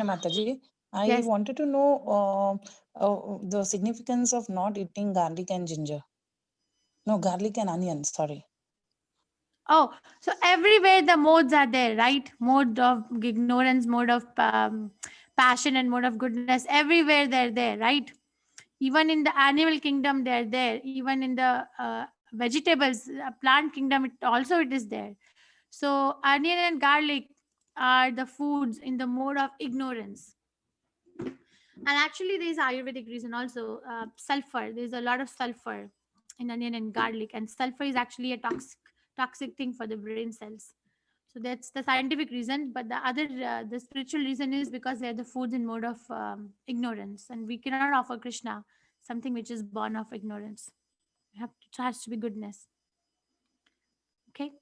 Mataji, I Yes. wanted to know the significance of not eating garlic and ginger. No, garlic and onion, sorry. Oh, so everywhere the modes are there, right? Mode of ignorance, mode of passion, and mode of goodness. Everywhere they're there, right? Even in the animal kingdom, they're there. Even in the vegetables, plant kingdom, it is there. So onion and garlic are the foods in the mode of ignorance. And actually, there is Ayurvedic reason also. Sulfur. There's a lot of sulfur in onion and garlic, and sulfur is actually a toxic thing for the brain cells. So that's the scientific reason. But the spiritual reason is because they are the foods in mode of ignorance, and we cannot offer Krishna something which is born of ignorance. It has to be goodness. Okay,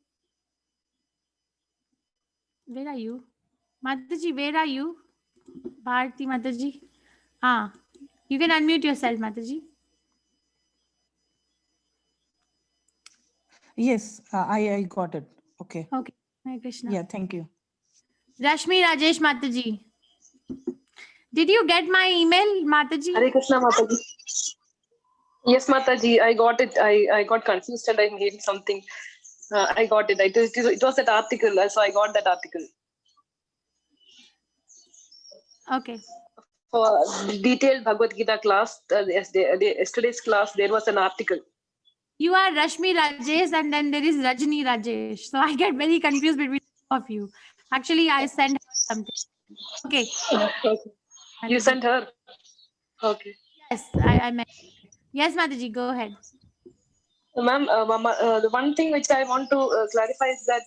where are you, Mataji? Where are you, Bharti Mataji? Ah, you can unmute yourself, Mataji. Yes, I got it. Okay. Okay, Hare Krishna. Yeah, thank you. Rashmi Rajesh Mataji. Did you get my email, Mataji? Hare Krishna Mataji. Yes, Mataji, I got it. I got confused and I made something. I got it. It was that article, so I got that article. Okay. For detailed Bhagavad Gita class, yesterday's class, there was an article. You are Rashmi Rajesh and then there is Rajni Rajesh. So I get very confused between two of you. Actually, I sent her something. Okay. Okay. You Mataji. sent her? Okay. Yes, I meant. Yes, Mataji, go ahead. Ma'am, the one thing which I want to clarify is that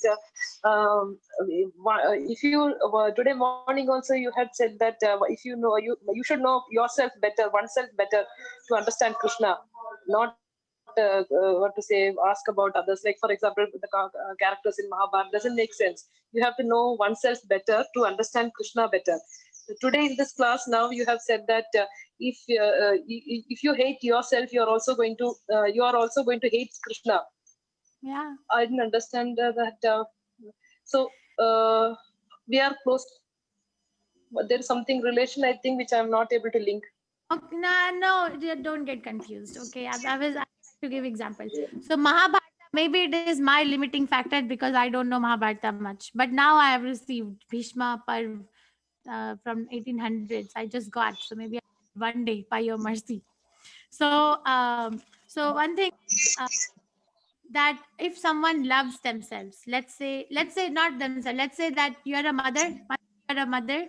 if you today morning also you had said that if you know you should know yourself better, oneself better to understand Krishna, not what to say ask about others. Like for example, the characters in Mahabharata doesn't make sense. You have to know oneself better to understand Krishna better. Today in this class, now you have said that if you hate yourself, you are also going to hate Krishna. Yeah. I didn't understand that. So we are close, but there is something relation I think which I am not able to link. Okay, don't get confused. Okay, I to give example. So Mahabharata, maybe it is my limiting factor because I don't know Mahabharata much. But now I have received Bhishma Parv from 1800s. I just got, so maybe one day by your mercy. So so one thing, uh, that if someone loves themselves, let's say not themselves, let's say that you are a mother. You're a mother.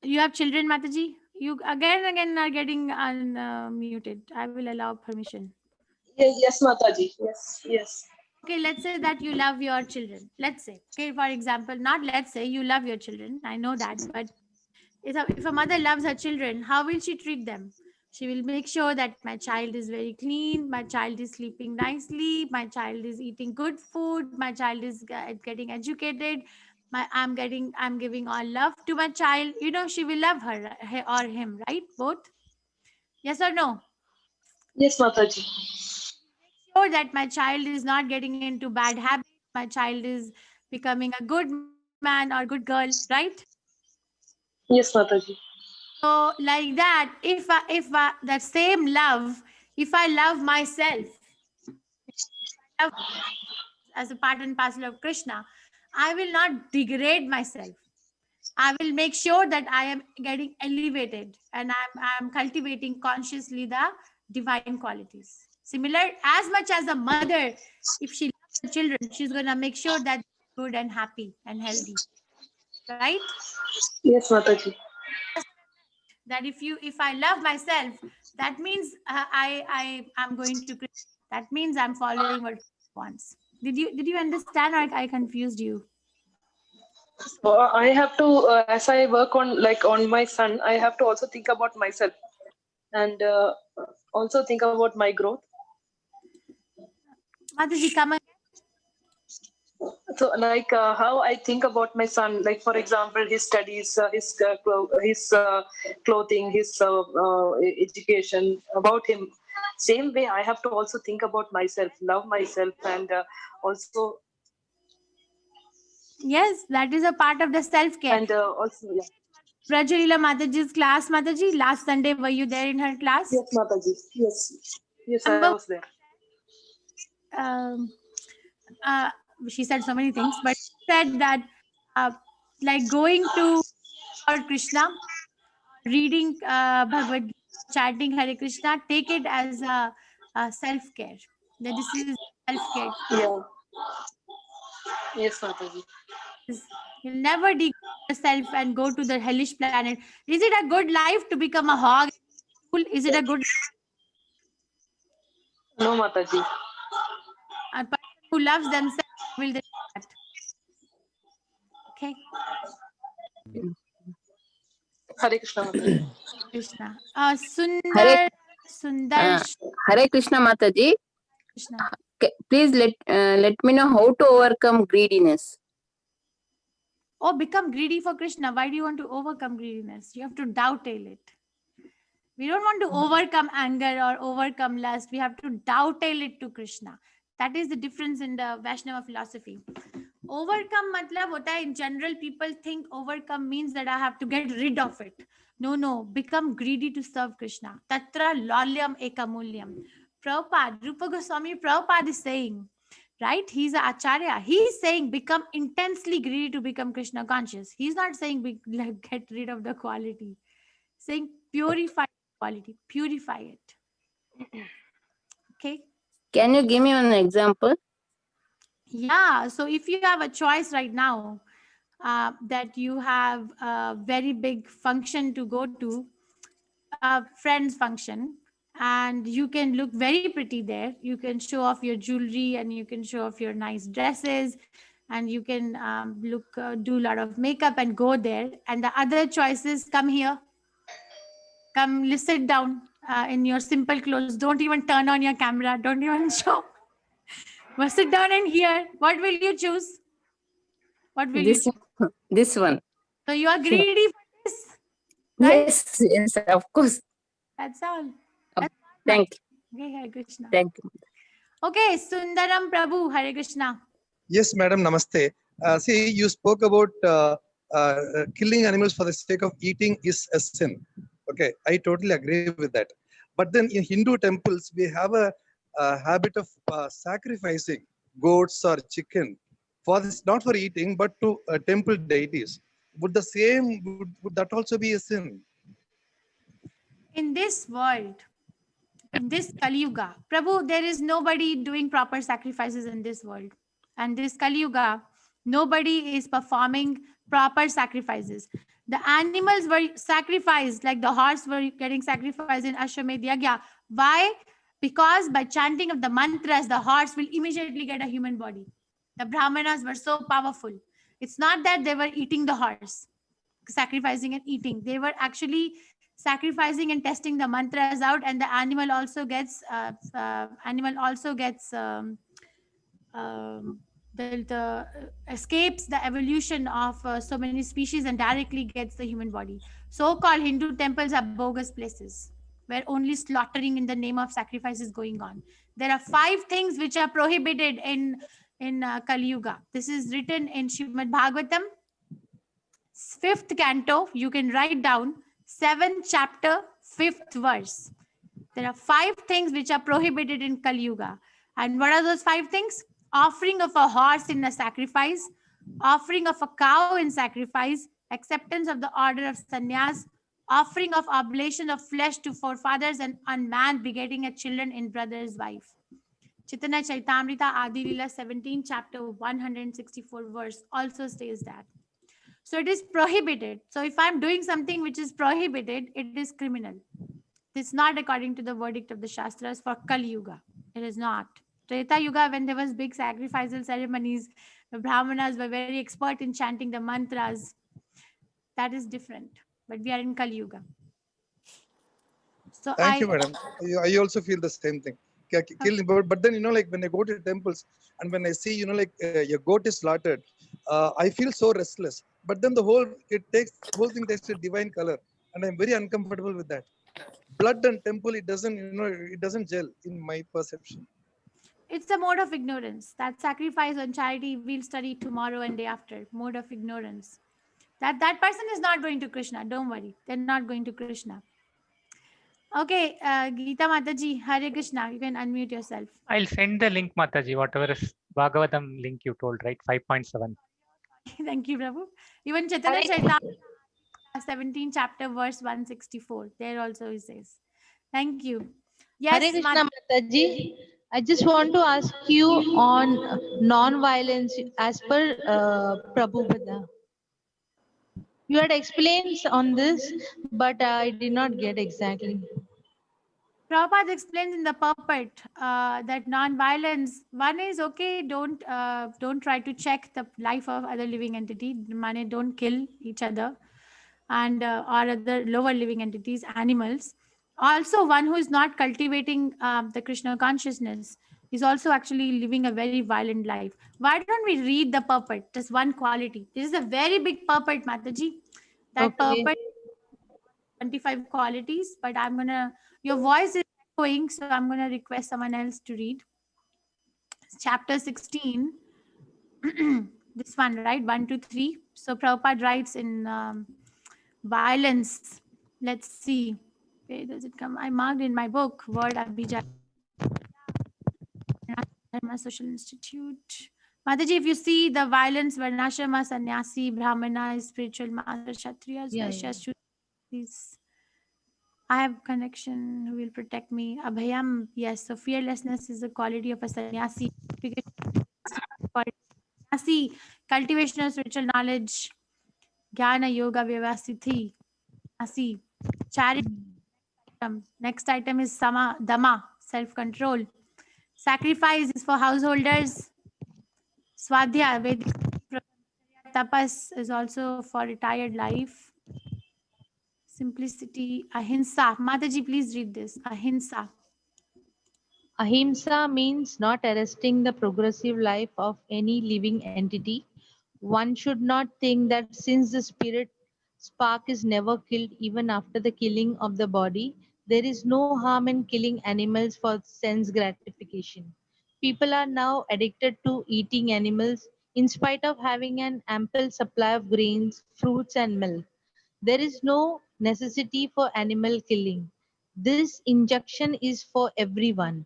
You have children, Mataji? You again and again are getting unmuted. I will allow permission. Yes, Mataji. Yes, yes. Okay, let's say that you love your children. Let's say, okay, for example, not let's say you love your children. I know that, but if a mother loves her children, how will she treat them? She will make sure that my child is very clean, my child is sleeping nicely, my child is eating good food, my child is getting educated, I'm giving all love to my child. You know, she will love her or him, right? Both. Yes or no? Yes, Mataji. Sure that my child is not getting into bad habits. My child is becoming a good man or good girl, right? Yes, Mataji. So like that, if that same love, if I love myself, love as a part and parcel of Krishna, I will not degrade myself. I will make sure that I am getting elevated and I'm cultivating consciously the divine qualities. Similar, as much as a mother, if she loves her children, she's gonna make sure that they're good and happy and healthy, right? Yes, Mataji. That if I love myself, that means I'm going to Krishna. That means I'm following what Krishna wants. Did you understand, or I confused you? So I have to, as I work on on my son, I have to also think about myself and also think about my growth. Mataji, come again. So how I think about my son, like for example his studies, his clothing, his education, about him, same way I have to also think about myself, love myself, and also Yes, that is a part of the self-care. And also, yeah. Prajalila Mataji's class, Mataji, last Sunday, were you there in her class? Yes, Mataji. Yes. Yes, I Number- was there. Um, she said so many things, but said that like going to Lord Krishna, reading Bhagavad Gita, chanting Hare Krishna, take it as a self-care. That this is self-care. Yeah. Yes, Mataji. You'll never degrade yourself and go to the hellish planet. Is it a good life to become a hog? Is it a good No, Mataji. a person who loves themselves will do that? Okay, Hare Krishna, Mataji. Krishna. Hare, Sundar Hare Krishna Mataji. Krishna. Please let me know how to overcome greediness. Oh, become greedy for Krishna. Why do you want to overcome greediness? You have to dowtail it. We don't want to overcome anger or overcome lust. We have to dowtail it to Krishna. That is the difference in the Vaishnava philosophy. Overcome matlab hota hai, in general people think overcome means that I have to get rid of it. No, become greedy to serve Krishna. Tatra lalyam ekamulyam. Prabhupada, Rupa Goswami Prabhupada is saying, right? He's an acharya. He's saying become intensely greedy to become Krishna conscious. He's not saying get rid of the quality. Saying purify quality, purify it. Okay. Can you give me an example? Yeah. So if you have a choice right now that you have a very big function to go to, a friend's function, and you can look very pretty there. You can show off your jewelry and you can show off your nice dresses and you can do a lot of makeup and go there. And the other choices, come here, come sit down in your simple clothes. Don't even turn on your camera. Don't even show. But sit down and hear. What will you choose? What will you choose? This one. So you are greedy for this, right? Yes, of course. That's all. Oh, That's thank you. Okay, Hare Krishna. Thank you. Okay, Sundaram Prabhu, Hare Krishna. Yes, madam, namaste. See, you spoke about killing animals for the sake of eating is a sin. Okay, I totally agree with that. But then in Hindu temples, we have a habit of sacrificing goats or chicken for this, not for eating, but to temple deities. Would that also be a sin? In this world, in this Kali Yuga, Prabhu, there is nobody doing proper sacrifices in this world. And this Kali Yuga, nobody is performing proper sacrifices. The animals were sacrificed, like the horse were getting sacrificed in Ashwamedh Yagya. Why? Because by chanting of the mantras, the horse will immediately get a human body. The Brahmanas were so powerful. It's not that they were eating the horse, sacrificing and eating. They were actually sacrificing and testing the mantras out, and the animal also gets the escapes the evolution of so many species and directly gets the human body. So-called Hindu temples are bogus places where only slaughtering in the name of sacrifice is going on. There are 5 things which are prohibited in Kali Yuga. This is written in Srimad Bhagavatam, 5th canto. You can write down 7th chapter, 5th verse. There are 5 things which are prohibited in Kali Yuga. And what are those 5 things? Offering of a horse in a sacrifice, offering of a cow in sacrifice, acceptance of the order of sannyas, offering of oblation of flesh to forefathers, and unmanned begetting a children in brother's wife. Chaitanya Chaitamrita Adi Lila 17 chapter 164 verse also says that. So it is prohibited. So if I'm doing something which is prohibited, it is criminal. It's not according to the verdict of the Shastras for Kali Yuga. It is not. Treta Yuga, when there was big sacrificial ceremonies, the Brahmanas were very expert in chanting the mantras. That is different. But we are in Kali Yuga. So Thank you, madam. I also feel the same thing. Killing, but then, like when I go to temples and when I see, like your goat is slaughtered, I feel so restless. But then the whole thing takes a divine color, and I'm very uncomfortable with that. Blood and temple, it doesn't gel in my perception. It's a mode of ignorance. That sacrifice on charity we'll study tomorrow and day after. Mode of ignorance. That person is not going to Krishna. Don't worry. They're not going to Krishna. Okay, Geeta Mataji, Hare Krishna. You can unmute yourself. I'll send the link, Mataji, whatever is Bhagavatam link you told, right? 5.7. Thank you, Prabhu. Even Chaitanya Chaitanya, 17 chapter verse 164. There also he says. Thank you. Yes, Hare Krishna Mataji. I just want to ask you on non-violence as per Prabhupada. You had explained on this, but I did not get exactly. Prabhupada explains in the puppet that non-violence. One is okay. Don't try to check the life of other living entity. Mane, don't kill each other, and or other lower living entities, animals. Also, one who is not cultivating the Krishna consciousness is also actually living a very violent life. Why don't we read the puppet? Just one quality. This is a very big puppet, Mataji. That Okay. puppet 25 qualities, but I'm gonna, your voice is echoing, so I'm gonna request someone else to read. Chapter 16, this one, right? 1 to 3. So Prabhupada writes in violence. Let's see. Where does it come? I marked in my book, Word Abhijat. Dharma Social Institute. Mataji, if you see the violence, Varnashrama, Sannyasi, Brahmana, spiritual master, Kshatriyas, Yeah, Vaishyas, Shudras, I have connection who will protect me. Abhayam, yes. So fearlessness is the quality of a sannyasi. Sannyasi, cultivation of spiritual knowledge. Jnana Yoga Vyavasiti. Sannyasi. Charity. Next item is Sama, Dama, self-control. Sacrifice is for householders. Swadhyaya, Vedic. Tapas is also for retired life. Simplicity, ahimsa. Mataji, please read this. Ahimsa. Ahimsa means not arresting the progressive life of any living entity. One should not think that since the spirit spark is never killed even after the killing of the body, there is no harm in killing animals for sense gratification. People are now addicted to eating animals in spite of having an ample supply of grains, fruits, and milk. There is no necessity for animal killing. This injunction is for everyone.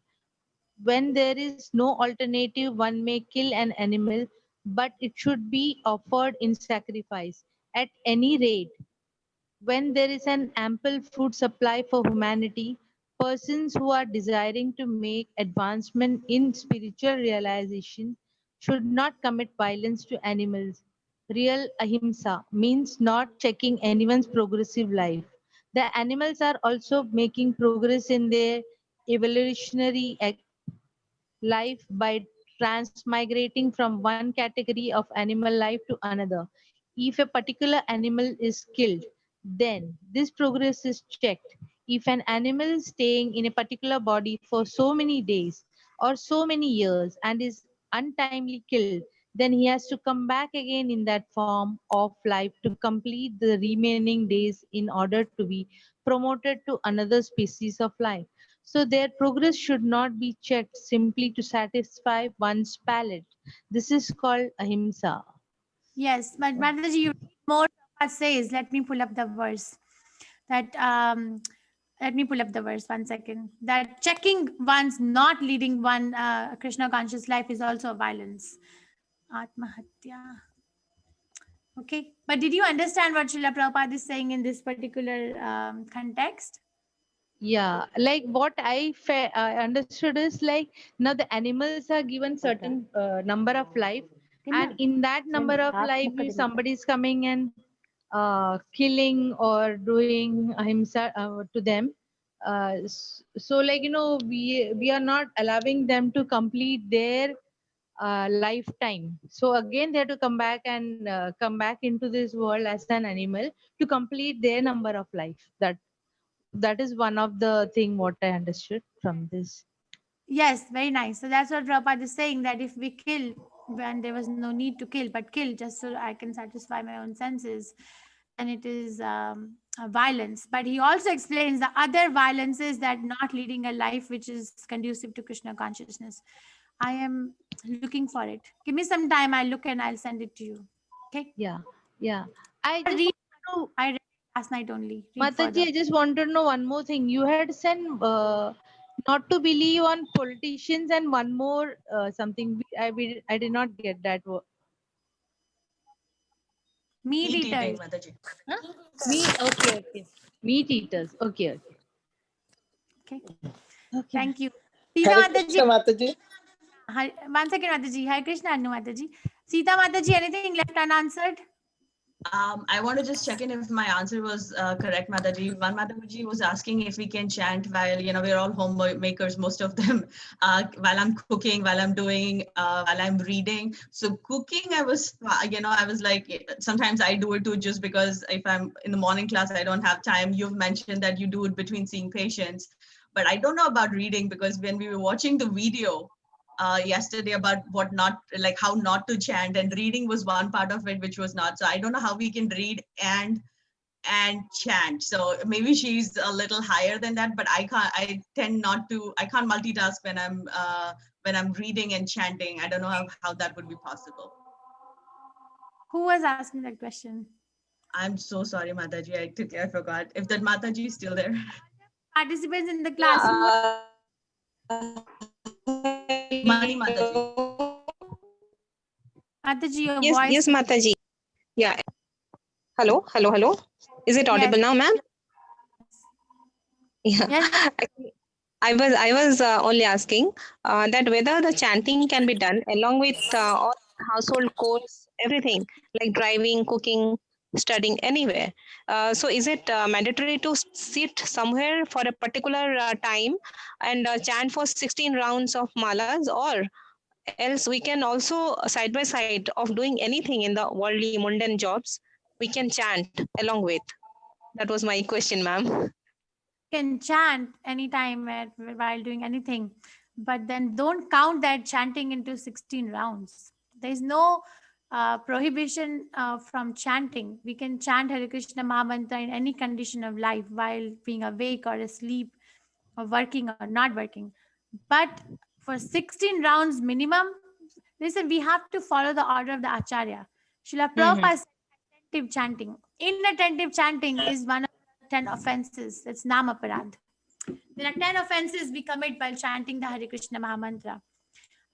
When there is no alternative, one may kill an animal, but it should be offered in sacrifice. At any rate, when there is an ample food supply for humanity, persons who are desiring to make advancement in spiritual realization should not commit violence to animals. Real ahimsa means not checking anyone's progressive life. The animals are also making progress in their evolutionary life by transmigrating from one category of animal life to another. If a particular animal is killed, then this progress is checked. If an animal is staying in a particular body for so many days or so many years and is untimely killed, then he has to come back again in that form of life to complete the remaining days in order to be promoted to another species of life. So their progress should not be checked simply to satisfy one's palate. This is called ahimsa. Yes, but Mataji, you read more of what says. Let me pull up the verse. That let me pull up the verse 1 second. That checking one's not leading one Krishna conscious life is also violence. Atmahatya. Okay, but did you understand what Srila Prabhupada is saying in this particular context? Yeah, like what I understood is like now the animals are given certain number of life, and in that number of life, if somebody is coming and killing or doing ahimsa to them, so like we are not allowing them to complete their lifetime. So again, they have to come back into this world as an animal to complete their number of life. That is one of the thing what I understood from this. Yes, very nice. So that's what Prabhupada is saying, that if we kill when there was no need to kill, but kill just so I can satisfy my own senses, then it is a violence. But he also explains the other violence is that not leading a life which is conducive to Krishna consciousness. I am looking for it. Give me some time. I'll look and I'll send it to you. Okay. Yeah. I just Read. want I read last night only. to, Read further. Mataji, I just want to know one more thing. You had sent not to believe on politicians and one more something. I did not get that word. Meat Meat eating, eaters. Mataji. Okay. Meat eaters. Okay. Okay. Okay. Thank you. Sita Hare Mataji. Krishna, Mataji. One second, Mataji. Hare Krishna, Anu Mataji. Sita Mataji, anything left unanswered? I want to just check in if my answer was correct, Mataji. One Mataji was asking if we can chant while, we're all homemakers, most of them, while I'm cooking, while I'm doing, while I'm reading. So cooking, I was like, sometimes I do it too, just because if I'm in the morning class, I don't have time. You've mentioned that you do it between seeing patients, but I don't know about reading, because when we were watching the video, yesterday about how not to chant, and reading was one part of it which was not. So I don't know how we can read and chant. So maybe she's a little higher than that, but I can't multitask when I'm reading and chanting. I don't know how that would be possible. Who was asking that question? I'm so sorry, Mataji. I forgot. If that Mataji is still there. Participants in the class. Mani Mataji. Mataji, your Yes, voice. yes, Mataji. Yeah. Hello. Is it audible now, ma'am? Yeah. Yes. I was only asking that whether the chanting can be done along with all household chores, everything like driving, cooking, studying, anywhere. So is it mandatory to sit somewhere for a particular time and chant for 16 rounds of malas, or else we can also side by side of doing anything in the worldly mundane jobs, we can chant along with? That was my question, ma'am. Can chant anytime while doing anything, but then don't count that chanting into 16 rounds. There is no prohibition from chanting. We can chant Hare Krishna Mahamantra in any condition of life, while being awake or asleep or working or not working. But for 16 rounds minimum, listen, we have to follow the order of the Acharya. Srila Prabhupada said attentive chanting. Inattentive chanting is one of 10 offenses. That's Namaparad. There are 10 offenses we commit while chanting the Hare Krishna Mahamantra.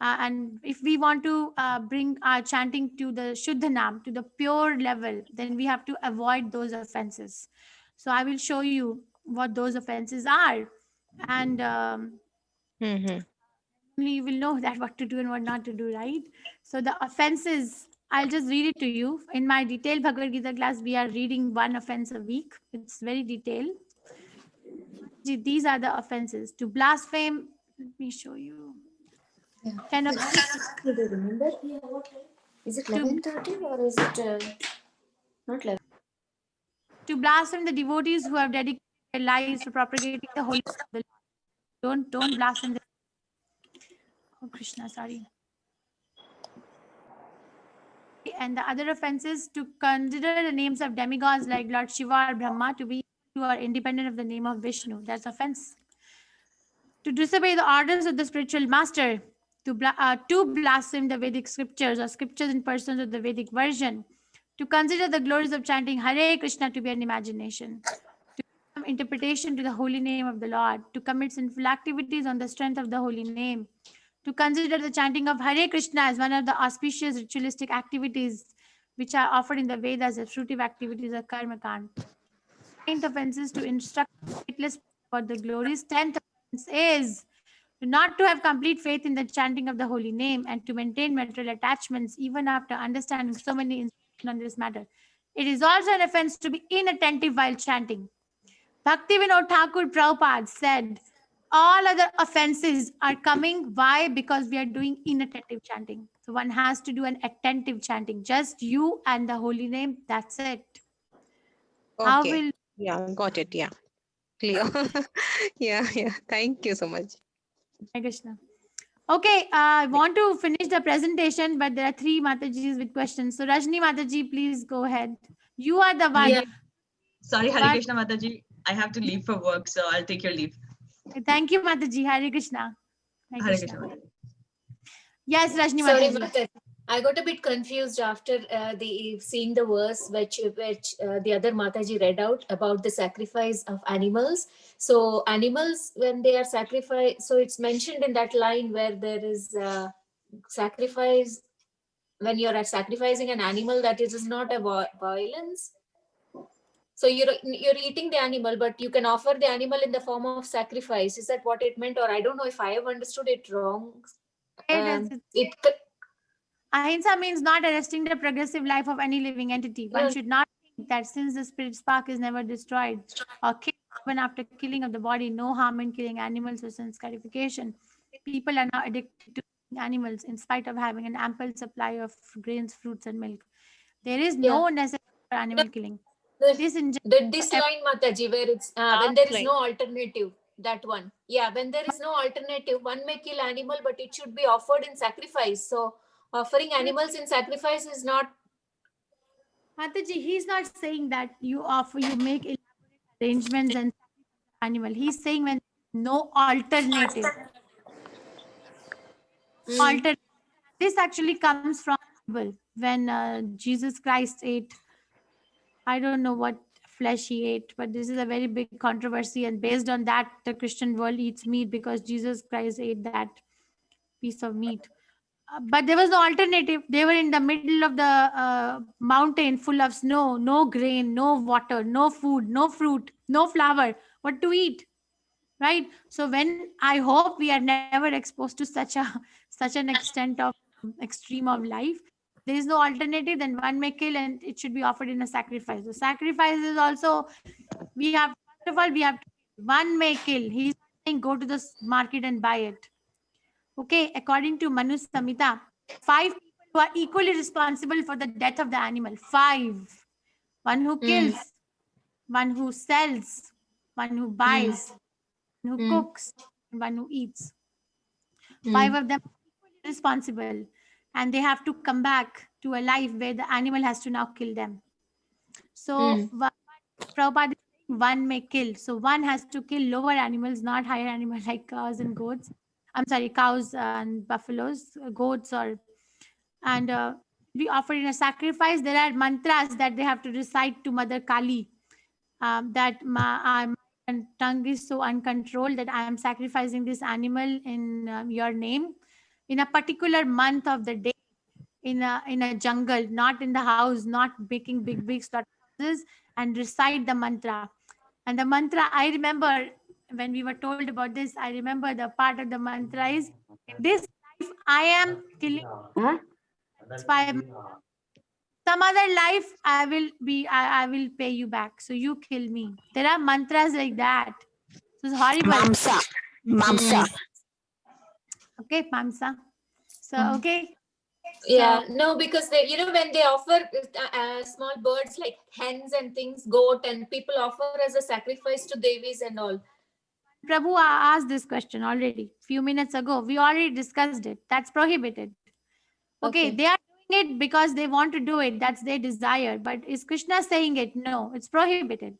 And if we want to bring our chanting to the Shuddhanam, to the pure level, then we have to avoid those offenses. So I will show you what those offenses are. And you will know that what to do and what not to do, right? So the offenses, I'll just read it to you. In my detailed Bhagavad Gita class, we are reading one offense a week. It's very detailed. These are the offenses. To blaspheme, let me show you. 10 offenses. Remember? Is it 11:30 or is it not 11? To blaspheme the devotees who have dedicated their lives to propagating the holy name of the Lord. Don't blaspheme them. Oh, Krishna, sorry. And the other offenses, to consider the names of demigods like Lord Shiva or Brahma to be who are independent of the name of Vishnu. That's offense. To disobey the orders of the spiritual master, to blaspheme the Vedic scriptures or scriptures in persons of the Vedic version, to consider the glories of chanting Hare Krishna to be an imagination, to give interpretation to the holy name of the Lord, to commit sinful activities on the strength of the holy name, to consider the chanting of Hare Krishna as one of the auspicious ritualistic activities which are offered in the Vedas as fruitive activities of Karma Kand. 9th offense is to instruct faithless about the glories. 10th offense is not to have complete faith in the chanting of the holy name and to maintain material attachments even after understanding so many instructions on this matter. It is also an offense to be inattentive while chanting. Bhaktivinoda Thakur Prabhupada said, all other offenses are coming. Why? Because we are doing inattentive chanting. So one has to do an attentive chanting. Just you and the holy name. That's it. Okay. How will... Yeah, got it. Yeah. Clear. Yeah. Thank you so much. Hare Krishna. Okay, I want to finish the presentation, but there are 3 Matajis with questions. So Rajni Mataji, please go ahead. You are the one. Yeah. Sorry, Hare Krishna Mataji. I have to leave for work, so I'll take your leave. Thank you, Mataji. Hare Krishna. Hare Krishna Mataji. Yes, Rajni Sorry, Mataji. Mataji. I got a bit confused after the seeing the verse which the other Mataji read out about the sacrifice of animals. So animals, when they are sacrificed, so it's mentioned in that line where there is sacrifice, when you're sacrificing an animal, that it is not a violence. So you're eating the animal, but you can offer the animal in the form of sacrifice. Is that what it meant? Or I don't know if I have understood it wrong. Ahimsa means not arresting the progressive life of any living entity. One should not think that since the spirit spark is never destroyed or killed, even after killing of the body, no harm in killing animals for sense gratification. People are now addicted to animals in spite of having an ample supply of grains, fruits, and milk. There is no necessity for animal killing. This line, Mataji, where it's when there is no alternative. That one. Yeah, when there is no alternative, one may kill animal, but it should be offered in sacrifice. So offering animals in sacrifice is not. Mataji, he's not saying that you make elaborate arrangements and animal. He's saying when no alternative. This actually comes from Bible. When Jesus Christ ate, I don't know what flesh he ate, but this is a very big controversy, and based on that, the Christian world eats meat because Jesus Christ ate that piece of meat. But there was no alternative. They were in the middle of the mountain full of snow, no grain, no water, no food, no fruit, no flour. What to eat? Right? So when I hope we are never exposed to such an extent of extreme of life, there is no alternative, then one may kill and it should be offered in a sacrifice. The sacrifice is also, first of all, one may kill. He's saying go to the market and buy it. Okay, according to Manu Samhita, 5 people who are equally responsible for the death of the animal. 5. One who kills, one who sells, one who buys, one who cooks, and one who eats. 5 of them are equally responsible, and they have to come back to a life where the animal has to now kill them. So Prabhupada is saying one may kill. So one has to kill lower animals, not higher animals like cows and goats. I'm sorry, cows and buffaloes, goats, and be offered in a sacrifice. There are mantras that they have to recite to Mother Kali. That my tongue is so uncontrolled that I am sacrificing this animal in your name, in a particular month of the day, in a jungle, not in the house, not making big slaughterhouses, and recite the mantra. And the mantra, I remember when we were told about this, I remember the part of the mantra is, in this life I am killing. Some other life I will pay you back. So you kill me. There are mantras like that. So it's horrible. Mamsa. Okay, Mamsa. So okay. Yeah, no, because they, when they offer small birds like hens and things, goat, and people offer as a sacrifice to devis and all. Prabhu asked this question already few minutes ago. We already discussed it. That's prohibited. Okay, they are doing it because they want to do it. That's their desire. But is Krishna saying it? No, it's prohibited.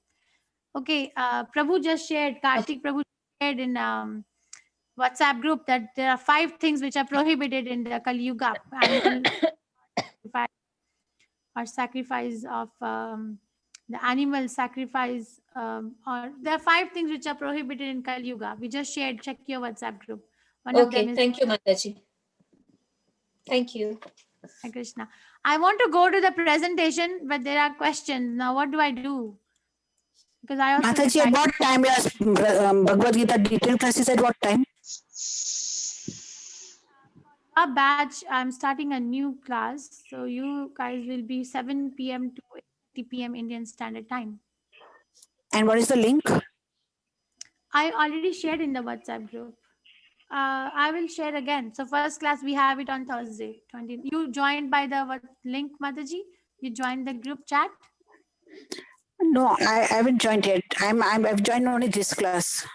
Okay, Prabhu just shared, Kartik Prabhu shared in WhatsApp group that there are 5 things which are prohibited in the Kali Yuga. Or sacrifice of the animal sacrifice, or there are 5 things which are prohibited in Kali Yuga. We just shared. Check your WhatsApp group. One of them is. Thank you, Mataji. Thank you. Hi, Krishna. I want to go to the presentation, but there are questions. Now, what do I do? Because I also. Mataji, at what time your Bhagavad Gita detailed class is at what time? A batch, I'm starting a new class. So you guys will be 7 p.m. to 8 p.m. Indian Standard Time. And what is the link? I already shared in the WhatsApp group. I will share again. So first class, we have it on Thursday. 20. You joined by the link, Mataji? You joined the group chat? No, I haven't joined yet. I've joined only this class.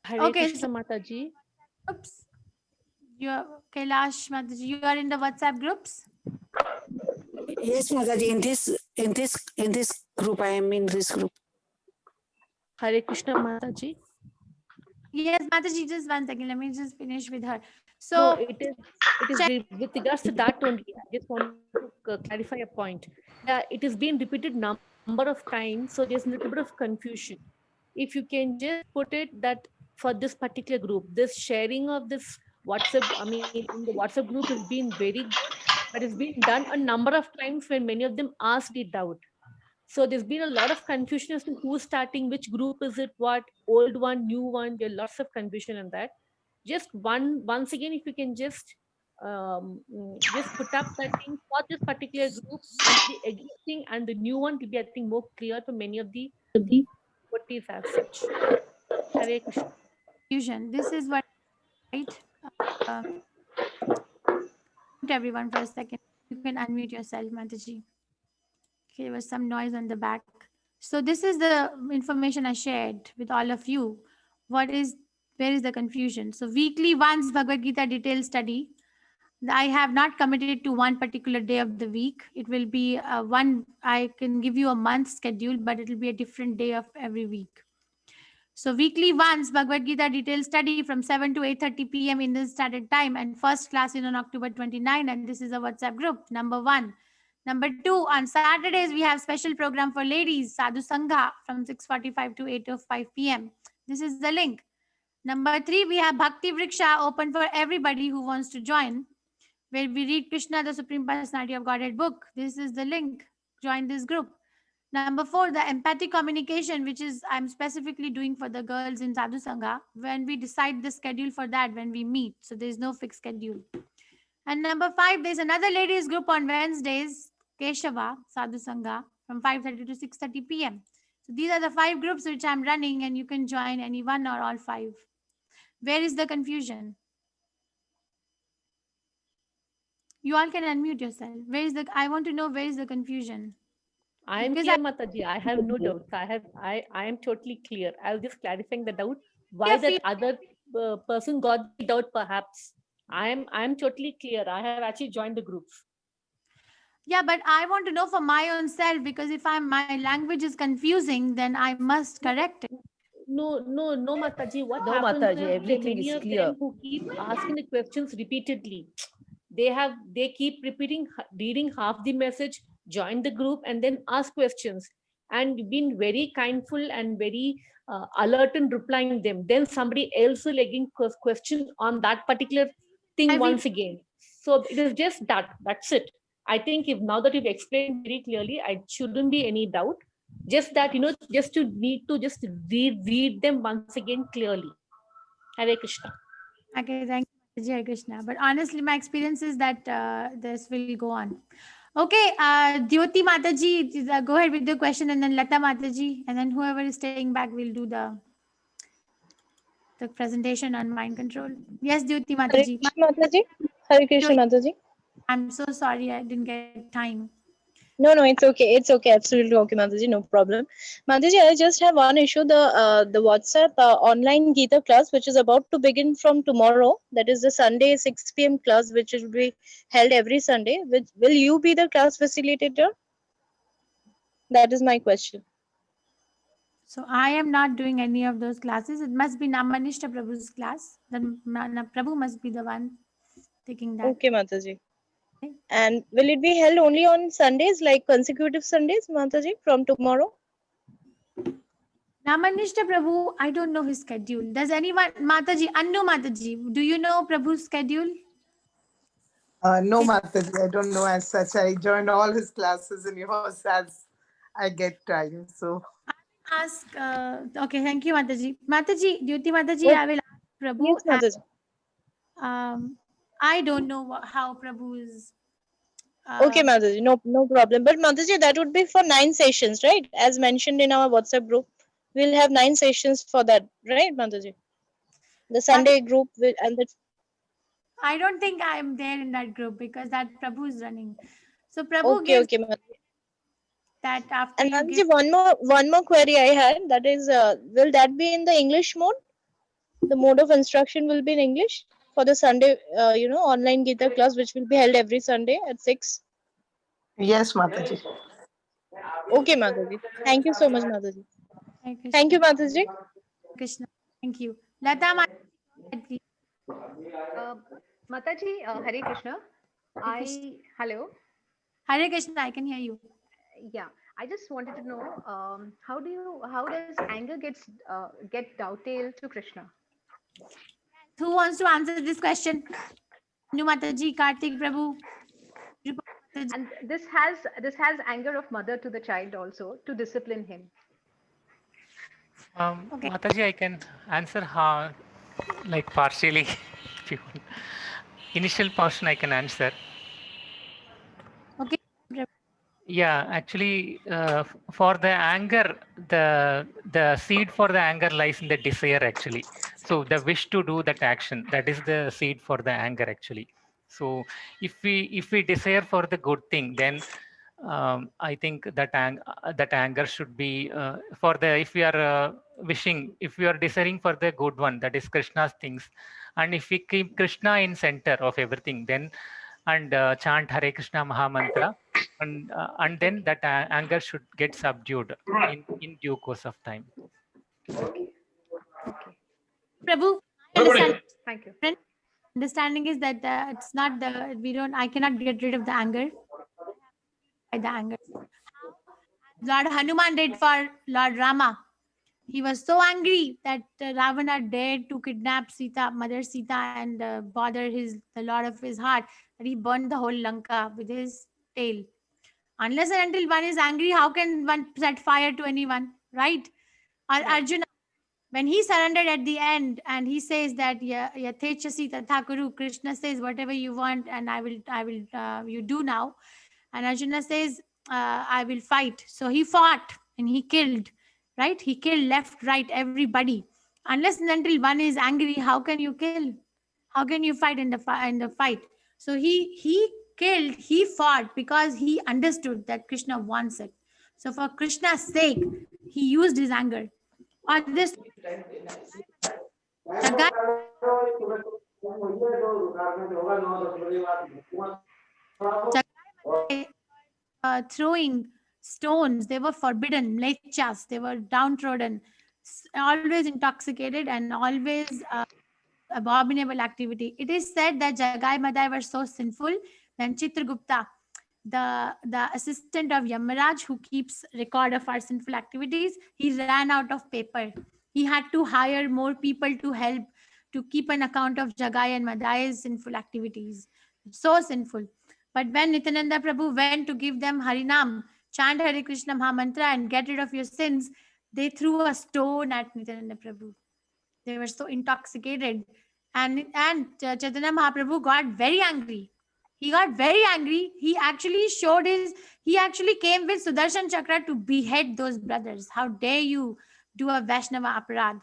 Hare Krishna, Mataji. Oops. You're Kailash Mataji. You are in the WhatsApp groups? Yes, Mataji. In this group, I am in this group. Hare Krishna, Mataji. Yes, Mataji, just one second. Let me just finish with her. So it is with regards to that only. I just want to clarify a point. Yeah, it has been repeated number of times, so there's a little bit of confusion. If you can just put it that for this particular group, this sharing of this WhatsApp, I mean, in the WhatsApp group has been very, but it's been done a number of times when many of them asked it out. So there's been a lot of confusion as to who's starting, which group is it, what, old one, new one. There are lots of confusion in that. Just once again, if you can just put up that thing for this particular group and the existing and the new one will be, I think, more clear to many of the devotees as such. Hare Krishna. Confusion. This is what, right? Mute everyone for a second. You can unmute yourself, Mataji. Okay, there was some noise on the back. So this is the information I shared with all of you. Where is the confusion? So weekly once Bhagavad Gita detailed study. I have not committed to one particular day of the week. It will be I can give you a month schedule, but it will be a different day of every week. So weekly once Bhagavad Gita detailed study from 7 to 8:30 p.m. Indian Standard Time, and first class is on October 29, and this is a WhatsApp group, number 1. Number 2, on Saturdays, we have special program for ladies, Sadhu Sangha, from 6:45 to 8:05 p.m. This is the link. Number 3, we have Bhakti Vriksha open for everybody who wants to join, where we read Krishna, the Supreme Personality of Godhead book. This is the link. Join this group. Number 4, the empathic communication, which is I'm specifically doing for the girls in Sadhu Sangha, when we decide the schedule for that when we meet. So there's no fixed schedule. And number 5, there's another ladies group on Wednesdays, Keshava, Sadhu Sangha, from 5:30 to 6:30 p.m. So these are the 5 groups which I'm running, and you can join any one or all 5. Where is the confusion? You all can unmute yourself. I want to know where is the confusion. I am clear, Mataji. I have no doubts. I am totally clear. I was just clarifying the doubt. Why that other person got the doubt, perhaps. I am totally clear. I have actually joined the groups. Yeah, but I want to know for my own self, because if my language is confusing, then I must correct it. No, Mataji. What happens is everything many is of clear. them who keep asking the questions repeatedly, they keep reading half the message, join the group, and then ask questions, and been very kindful and very alert in replying them. Then somebody else will again question on that particular thing once again. So it is just that. That's it. I think if now that you've explained very clearly, I shouldn't be any doubt. Just that, just to need to just read them once again clearly. Hare Krishna. Okay, thank you, Hare Krishna. But honestly, my experience is that this will go on. Okay, Jyoti Mataji, go ahead with the question, and then Lata Mataji, and then whoever is staying back will do the presentation on mind control. Yes, Jyoti Mataji. Hare Krishna Mataji. I'm so sorry, I didn't get time. No, it's okay. It's okay. Absolutely okay, Mataji. No problem. Mataji, I just have one issue. The WhatsApp online Gita class, which is about to begin from tomorrow. That is the Sunday 6 p.m. class, which will be held every Sunday. Will you be the class facilitator? That is my question. So I am not doing any of those classes. It must be Namanishta Prabhu's class. Then Prabhu must be the one taking that. Okay, Mataji. And will it be held only on Sundays, like consecutive Sundays, Mataji, from tomorrow? Namanishta Prabhu, I don't know his schedule. Does anyone, Mataji, Annu Mataji, do you know Prabhu's schedule? No, Mataji, I don't know as such. I joined all his classes in yours as I get time. So ask. Okay, thank you, Mataji. Mataji, Jyoti Mataji, I will ask Prabhu. Yes, Mataji. I don't know how Prabhu is. Okay, Mataji, no problem. But Mataji, that would be for 9 sessions, right? As mentioned in our WhatsApp group, we'll have 9 sessions for that, right, Mataji? The Sunday group will, and the. I don't think I'm there in that group because that Prabhu is running. So Prabhu Okay, gives Mataji. That after. And Mataji, one more query I had. That is, will that be in the English mode? The mode of instruction will be in English for the Sunday, online Gita class, which will be held every Sunday at 6. Yes, Mataji. Okay, Mataji. Thank you so much, Mataji. Thank you, Mataji. Krishna. Thank you. Lata Mataji, please. Mataji, Hare Krishna. Hello. Hare Krishna, I can hear you. Yeah, I just wanted to know how does anger get dovetailed to Krishna? Who wants to answer this question? Nu Mataji, Kartik Prabhu. And this has anger of mother to the child also to discipline him. Mataji, I can answer how, like partially. If you want. Initial portion I can answer. Okay. Yeah, actually, for the anger, the seed for the anger lies in the desire actually. So the wish to do that action, that is the seed for the anger actually. So if we desire for the good thing, then I think that that anger should be for the, if we are if we are desiring for the good one, that is Krishna's things, and if we keep Krishna in center of everything, then and chant Hare Krishna Maha Mantra, and then that anger should get subdued in due course of time. Prabhu, Thank you. Understanding is that it's not I cannot get rid of the anger. The anger. Lord Hanuman did for Lord Rama. He was so angry that Ravana dared to kidnap Sita, Mother Sita, and bother the Lord of his heart, that he burned the whole Lanka with his tail. Unless and until one is angry, how can one set fire to anyone, right? Arjuna, when he surrendered at the end and he says that Yathechasi Tatha Kuru, Krishna says whatever you want and I will you do now, and Arjuna says I will fight. So he fought and he killed, right? He killed left, right, everybody. Unless and until one is angry, how can you kill? How can you fight in the fight? So he killed, he fought because he understood that Krishna wants it. So for Krishna's sake, he used his anger. Or this throwing stones, they were forbidden, mlechas, they were downtrodden, always intoxicated and always abominable activity. It is said that Jagai Madai were so sinful, then Chitragupta, the assistant of Yamaraj who keeps record of our sinful activities, he ran out of paper. He had to hire more people to help to keep an account of Jagai and Madai's sinful activities. So sinful. But when Nityananda Prabhu went to give them Harinam, chant Hare Krishna Maha Mantra and get rid of your sins, they threw a stone at Nityananda Prabhu. They were so intoxicated. And Chaitanya Mahaprabhu got very angry. He got very angry. He actually came with Sudarshan Chakra to behead those brothers. How dare you do a Vaishnava aparad?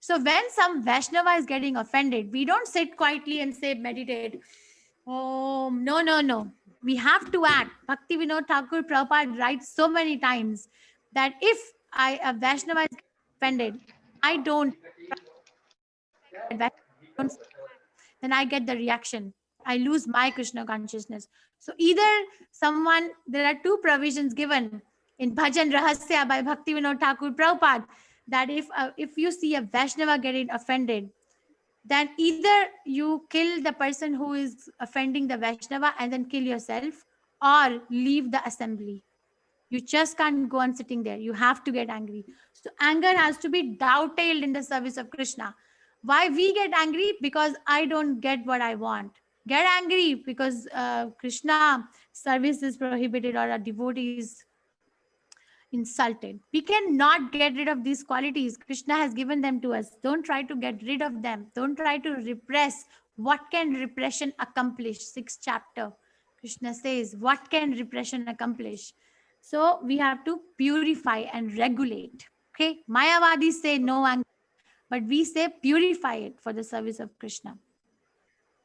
So when some Vaishnava is getting offended, we don't sit quietly and say, meditate. Oh, no. We have to act. Bhakti Vinod Thakur Prabhupada writes so many times that if a Vaishnava is offended, I don't, then I get the reaction. I lose my Krishna consciousness. So either there are two provisions given in Bhajan Rahasya by Bhakti Vinod Thakur Prabhupada, that if you see a Vaishnava getting offended, then either you kill the person who is offending the Vaishnava and then kill yourself, or leave the assembly. You just can't go on sitting there. You have to get angry. So anger has to be dovetailed in the service of Krishna. Why we get angry? Because I don't get what I want. Get angry because Krishna service is prohibited or a devotee is insulted. We cannot get rid of these qualities. Krishna has given them to us. Don't try to get rid of them. Don't try to repress. What can repression accomplish? 6th chapter. Krishna says, what can repression accomplish? So we have to purify and regulate. Okay, Mayavadis say no anger, but we say purify it for the service of Krishna.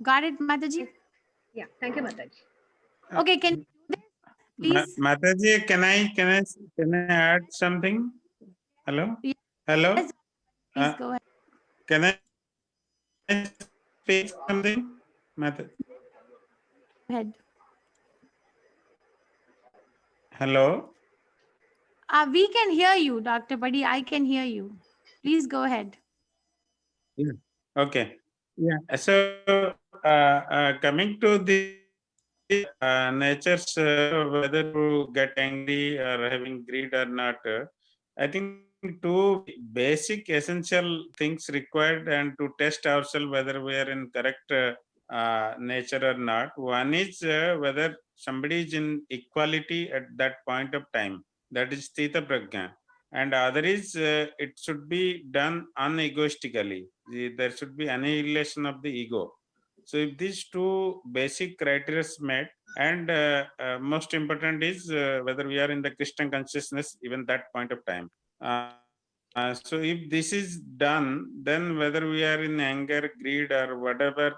Got it, Mataji? Yeah, thank you, Mataji. Okay, can you do this, please? Mataji, can I add something? Hello? Yes. Hello? Please go ahead. Can I speak something? Mataji? Go ahead. Hello? We can hear you, Dr. Buddy. I can hear you. Please go ahead. Yeah. Okay. Yeah. So coming to the nature's whether to get angry or having greed or not, I think two basic essential things required and to test ourselves whether we are in correct nature or not. One is whether somebody is in equality at that point of time. That is Sthita Prajna. And other is it should be done unegoistically. There should be annihilation of the ego. So if these two basic criteria is met, and most important is whether we are in the Christian consciousness even that point of time. So if this is done, then whether we are in anger, greed, or whatever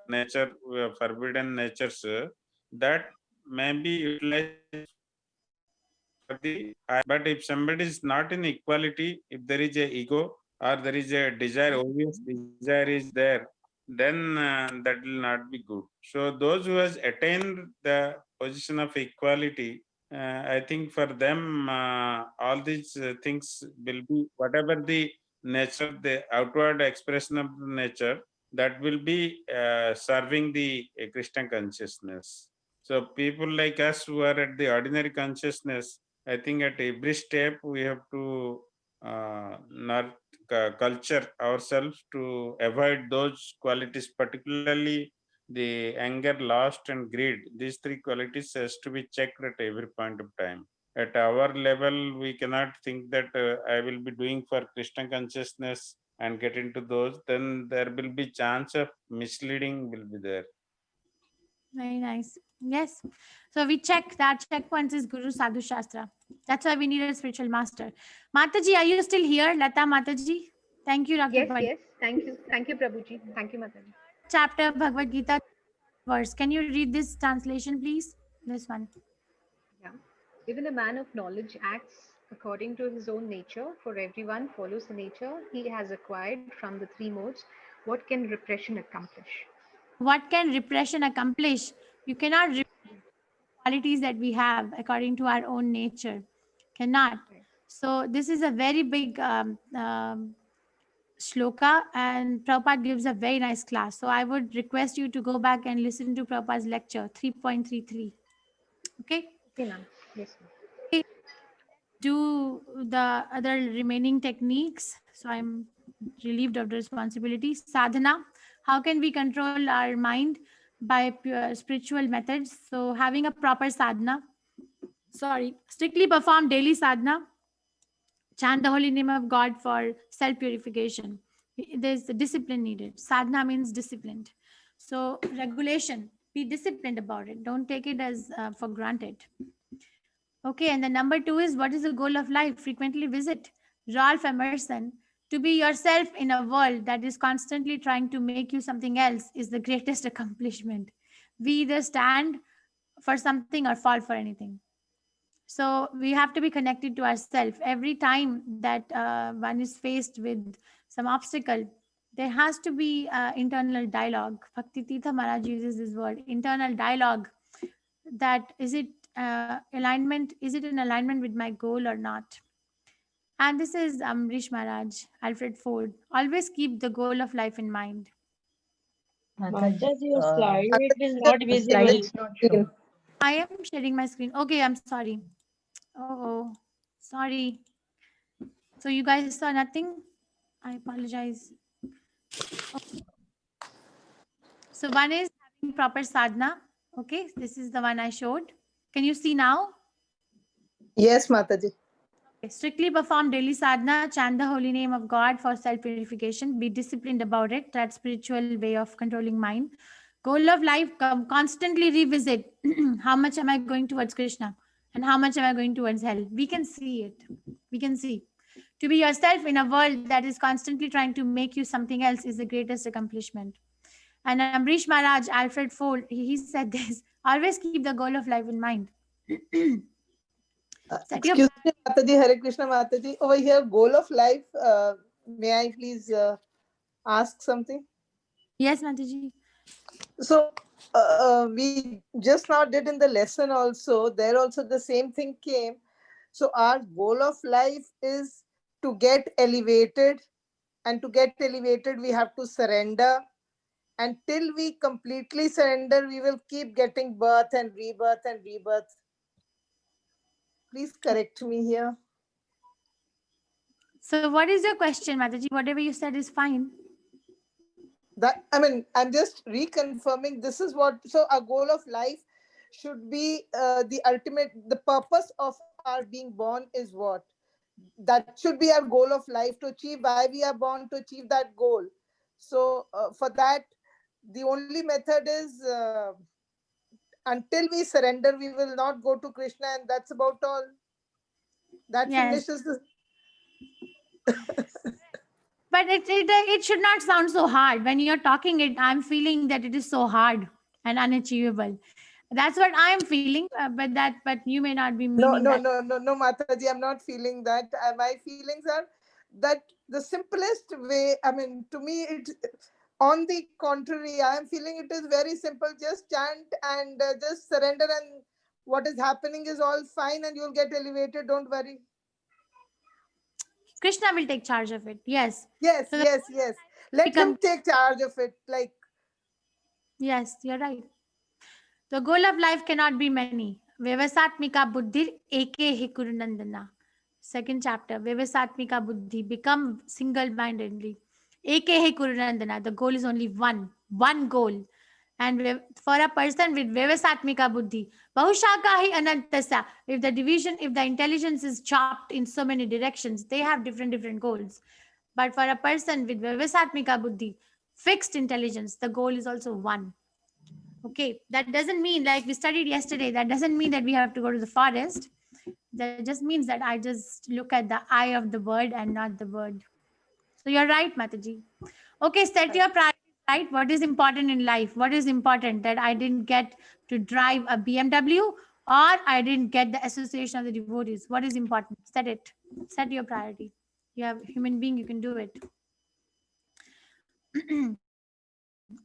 nature, forbidden natures, that may be utilized for the. But if somebody is not in equality, if there is a ego or there is a desire, obvious desire is there, then that will not be good. So those who has attained the position of equality, I think for them all these things will be whatever the nature, the outward expression of nature, that will be serving the Christian consciousness. So people like us who are at the ordinary consciousness, I think at every step we have to not culture ourselves to avoid those qualities, particularly the anger, lust, and greed. These three qualities has to be checked at every point of time. At our level, we cannot think that I will be doing for Krishna consciousness and get into those. Then there will be chance of misleading will be there. Very nice. Yes. So we check that checkpoints is Guru Sadhu Shastra. That's why we need a spiritual master. Mataji, are you still here? Lata Mataji? Thank you, Dr. Yes, Padi. yes. Thank you. Thank you, Prabhuji. Thank you, Mataji. Chapter of Bhagavad Gita verse. Can you read this translation, please? This one. Yeah. Even a man of knowledge acts according to his own nature, for everyone follows the nature he has acquired from the three modes. What can repression accomplish? What can repression accomplish? You cannot repress qualities that we have according to our own nature. Cannot. So this is a very big shloka, and Prabhupada gives a very nice class. So I would request you to go back and listen to Prabhupada's lecture 3.33. Okay? Okay, ma'am. Yes, ma'am. Okay. Do the other remaining techniques. So I'm relieved of the responsibility. Sadhana. How can we control our mind? By pure spiritual methods. So having a proper sadhana. Strictly perform daily sadhana. Chant the holy name of God for self-purification. There's a discipline needed. Sadhana means disciplined. So regulation, be disciplined about it. Don't take it as for granted. Okay, and the number 2 is, what is the goal of life? Frequently visit. Ralph Emerson, to be yourself in a world that is constantly trying to make you something else is the greatest accomplishment. We either stand for something or fall for anything. So we have to be connected to ourselves. Every time that one is faced with some obstacle, there has to be internal dialogue. Bhakti Tirtha Maharaj uses this word, internal dialogue. That is it alignment? Is it in alignment with my goal or not? And this is Amrish Maharaj, Alfred Ford. Always keep the goal of life in mind. Mataji, your slide is not visible. Slide is not shown. I am sharing my screen. Okay, I'm sorry. Oh, sorry. So you guys saw nothing? I apologize. Okay. So one is having proper sadhana. Okay, this is the one I showed. Can you see now? Yes, Mataji. Okay. Strictly perform daily sadhana, chant the holy name of God for self-purification. Be disciplined about it. That spiritual way of controlling mind. Goal of life, constantly revisit. How much am I going towards Krishna? And how much am I going towards hell? We can see it. We can see. To be yourself in a world that is constantly trying to make you something else is the greatest accomplishment. And Amrish Maharaj, Alfred Ford, he said this, always keep the goal of life in mind. Excuse me, Mataji, Hare Krishna Mataji. Over here, goal of life. May I please ask something? Yes, Mataji. So we just now did in the lesson also, there also the same thing came. So our goal of life is to get elevated, and to get elevated we have to surrender, Until we completely surrender, we will keep getting birth and rebirth and rebirth. Please correct me here. So what is your question, Mataji? Whatever you said is fine. That, I mean, I'm just reconfirming this is what, so our goal of life should be the ultimate, the purpose of our being born is what? That should be our goal of life, to achieve why we are born, to achieve that goal. So for that, the only method is until we surrender, we will not go to Krishna, and that's about all. That Yes. finishes the. But it should not sound so hard. When you're talking it, I'm feeling that it is so hard and unachievable. That's what I'm feeling, but you may not be meaning that. No, Mataji, I'm not feeling that. My feelings are that the simplest way, I mean, to me, it, on the contrary, I am feeling it is very simple. Just chant and just surrender, and what is happening is all fine, and you'll get elevated. Don't worry. Krishna will take charge of it. Yes. Yes, So yes, yes. Let him take charge of it. Like. Yes, you're right. The goal of life cannot be many. Vyavasatmika buddhir eke hi kurunandana. Second chapter. Vyavasatmika buddhi. Become single-mindedly. Eke hi kurunandana. The goal is only one. One goal. And for a person with Vyavasatmika buddhi, Bahushaka hi anantasa. If the intelligence is chopped in so many directions, they have different goals. But for a person with Vyavasatmika buddhi, fixed intelligence, the goal is also one. Okay, that doesn't mean, like we studied yesterday, that doesn't mean that we have to go to the forest. That just means that I just look at the eye of the bird and not the bird. So you're right, Mataji. Okay, set your priorities right. What is important in life? What is important? That I didn't get to drive a BMW, or I didn't get the association of the devotees. What is important? Set it. Set your priority. You have human being, you can do it.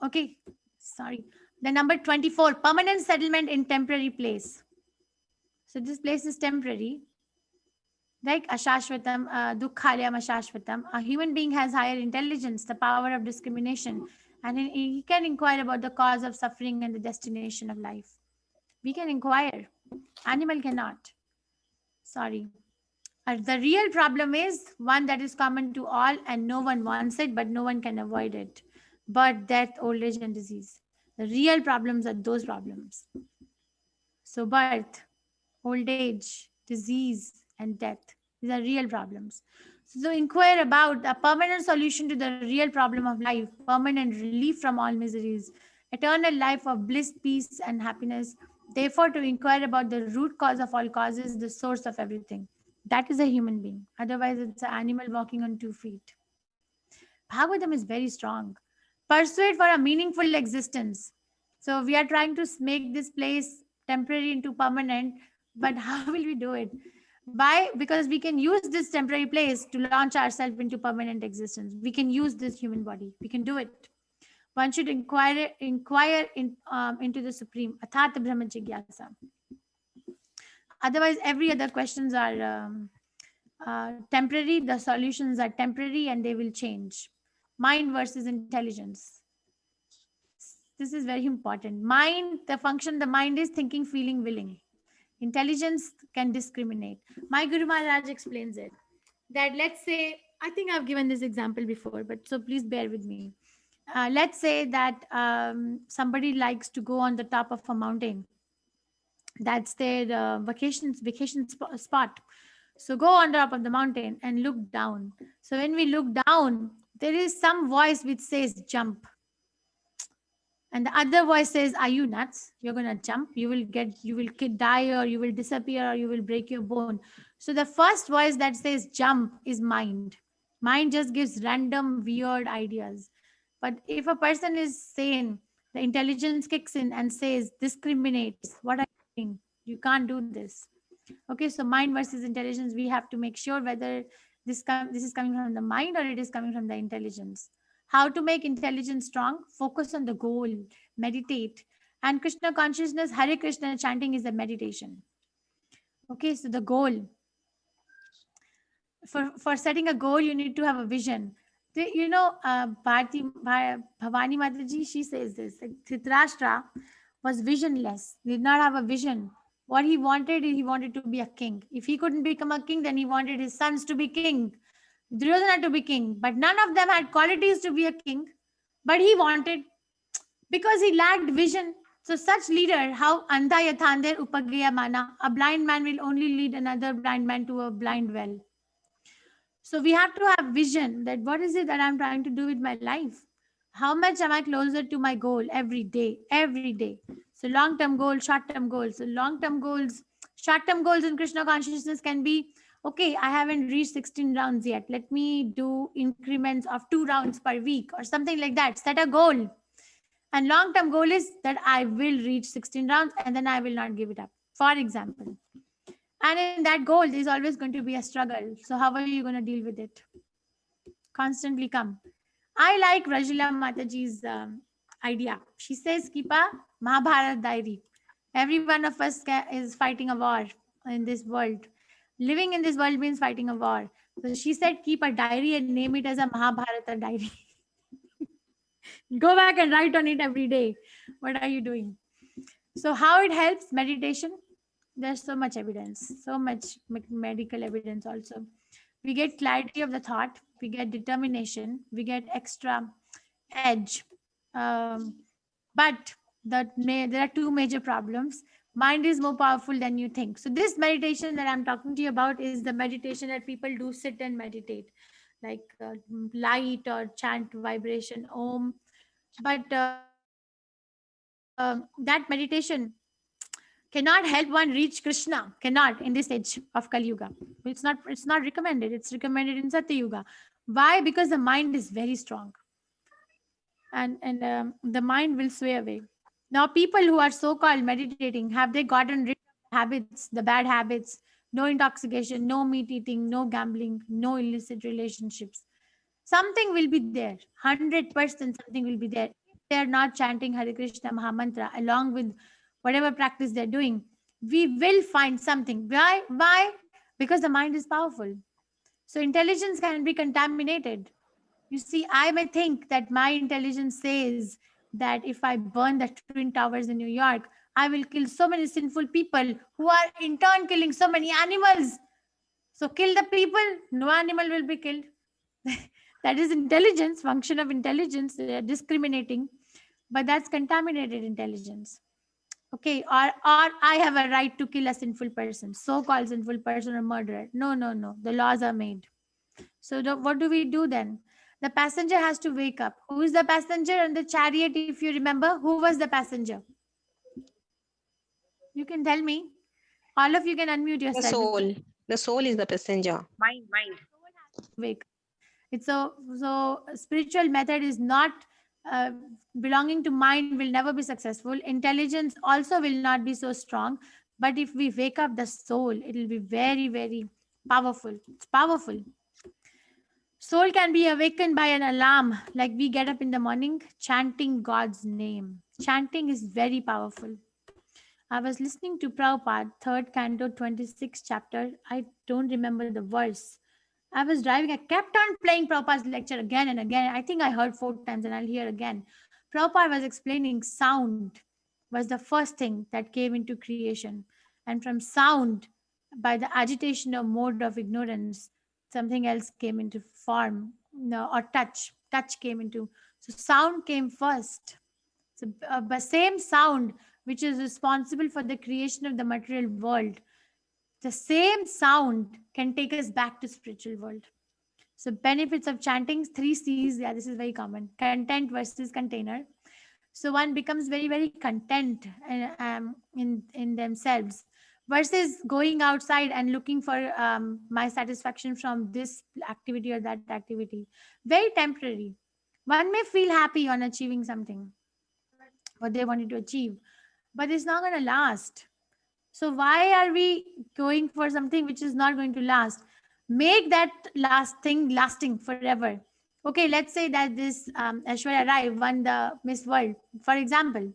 Okay, sorry. The number 24, permanent settlement in temporary place. So this place is temporary. Like ashashvatam, dukkhalayam ashashvatam. A human being has higher intelligence, the power of discrimination, and he can inquire about the cause of suffering and the destination of life. We can inquire. Animal cannot. Sorry. The real problem is one that is common to all and no one wants it, but no one can avoid it. Birth, death, old age, and disease. The real problems are those problems. So birth, old age, disease, and death. These are real problems. So inquire about a permanent solution to the real problem of life, permanent relief from all miseries, eternal life of bliss, peace, and happiness. Therefore, to inquire about the root cause of all causes, the source of everything. That is a human being. Otherwise, it's an animal walking on 2 feet. Bhagavatam is very strong. Persuade for a meaningful existence. So we are trying to make this place temporary into permanent, but how will we do it? Because we can use this temporary place to launch ourselves into permanent existence. We can use this human body. We can do it. One should inquire into the Supreme. Athata Brahma Jigyasa. Otherwise, every other questions are temporary. The solutions are temporary and they will change. Mind versus intelligence. This is very important. Mind, the function, the mind is thinking, feeling, willing. Intelligence can discriminate. My Guru Maharaj explains it. That let's say, I think I've given this example before, but so please bear with me. Let's say that somebody likes to go on the top of a mountain. That's their vacation spot. So go on top of the mountain and look down. So when we look down, there is some voice which says jump. And the other voice says, are you nuts? You're going to jump. You will die, or you will disappear, or you will break your bone. So the first voice that says jump is mind. Mind just gives random, weird ideas. But if a person is sane, the intelligence kicks in and says, discriminates. What are you doing? You can't do this. Okay, so mind versus intelligence, we have to make sure whether this is coming from the mind or it is coming from the intelligence. How to make intelligence strong? Focus on the goal, meditate. And Krishna consciousness, Hare Krishna chanting is a meditation. Okay, so the goal. For setting a goal, you need to have a vision. Bhavani Mataji, she says this, like, Dhritarashtra was visionless, did not have a vision. What he wanted to be a king. If he couldn't become a king, then he wanted his sons to be king. Duryodhana to be king, but none of them had qualities to be a king. But he wanted, because he lacked vision. So such leader, how Anta Yathander Upagaya Mana, a blind man will only lead another blind man to a blind well. So we have to have vision that what is it that I'm trying to do with my life? How much am I closer to my goal every day? Every day. So long-term goals, short-term goals. So long-term goals, short-term goals in Krishna consciousness can be, okay, I haven't reached 16 rounds yet. Let me do increments of 2 rounds per week or something like that. Set a goal. And long-term goal is that I will reach 16 rounds and then I will not give it up, for example. And in that goal, there's always going to be a struggle. So how are you going to deal with it? Constantly come. I like Rajula Mataji's idea. She says, keep a Mahabharata diary. Every one of us is fighting a war in this world. Living in this world means fighting a war. So she said, keep a diary and name it as a Mahabharata diary. Go back and write on it every day. What are you doing? So how it helps? Meditation. There's so much evidence, so much medical evidence also. We get clarity of the thought, we get determination, we get extra edge. But there are 2 major problems. Mind is more powerful than you think. So this meditation that I'm talking to you about is the meditation that people do sit and meditate, like light or chant vibration, Om. But that meditation cannot help one reach Krishna, cannot in this age of Kali Yuga. It's not recommended. It's recommended in Satya Yuga. Why? Because the mind is very strong. And the mind will sway away. Now, people who are so-called meditating, have they gotten rid of the habits, the bad habits? No intoxication, no meat eating, no gambling, no illicit relationships. Something will be there. 100% something will be there. If they're not chanting Hare Krishna Mahamantra along with whatever practice they're doing, we will find something. Why? Because the mind is powerful. So intelligence can be contaminated. You see, I may think that my intelligence says that if I burn the Twin Towers in New York, I will kill so many sinful people who are in turn killing so many animals. So kill the people, no animal will be killed. That is intelligence, function of intelligence, discriminating, but that's contaminated intelligence. Okay, or I have a right to kill a sinful person, so-called sinful person or murderer. No. The laws are made. So what do we do then? The passenger has to wake up. Who is the passenger on the chariot? If you remember, who was the passenger? You can tell me. All of you can unmute yourself. The soul. The soul is the passenger. Mind. Wake. It's so spiritual method is not belonging to mind will never be successful. Intelligence also will not be so strong. But if we wake up the soul, it will be very, very powerful. It's powerful. Soul can be awakened by an alarm, like we get up in the morning chanting God's name. Chanting is very powerful. I was listening to Prabhupada, 3rd canto, 26th chapter. I don't remember the verse. I was driving. I kept on playing Prabhupada's lecture again and again. I think I heard 4 times and I'll hear again. Prabhupada was explaining sound was the first thing that came into creation. And from sound, by the agitation of mode of ignorance, something else came into form, or touch. Touch came into. So sound came first. So the same sound which is responsible for the creation of the material world, the same sound can take us back to spiritual world. So benefits of chanting, 3 C's. Yeah, this is very common. Content versus container. So one becomes very, very content in themselves versus going outside and looking for my satisfaction from this activity or that activity. Very temporary. One may feel happy on achieving something, what they wanted to achieve, but it's not going to last. So why are we going for something which is not going to last? Make that last thing lasting forever. Okay, let's say that this Aishwarya Rai won the Miss World, for example.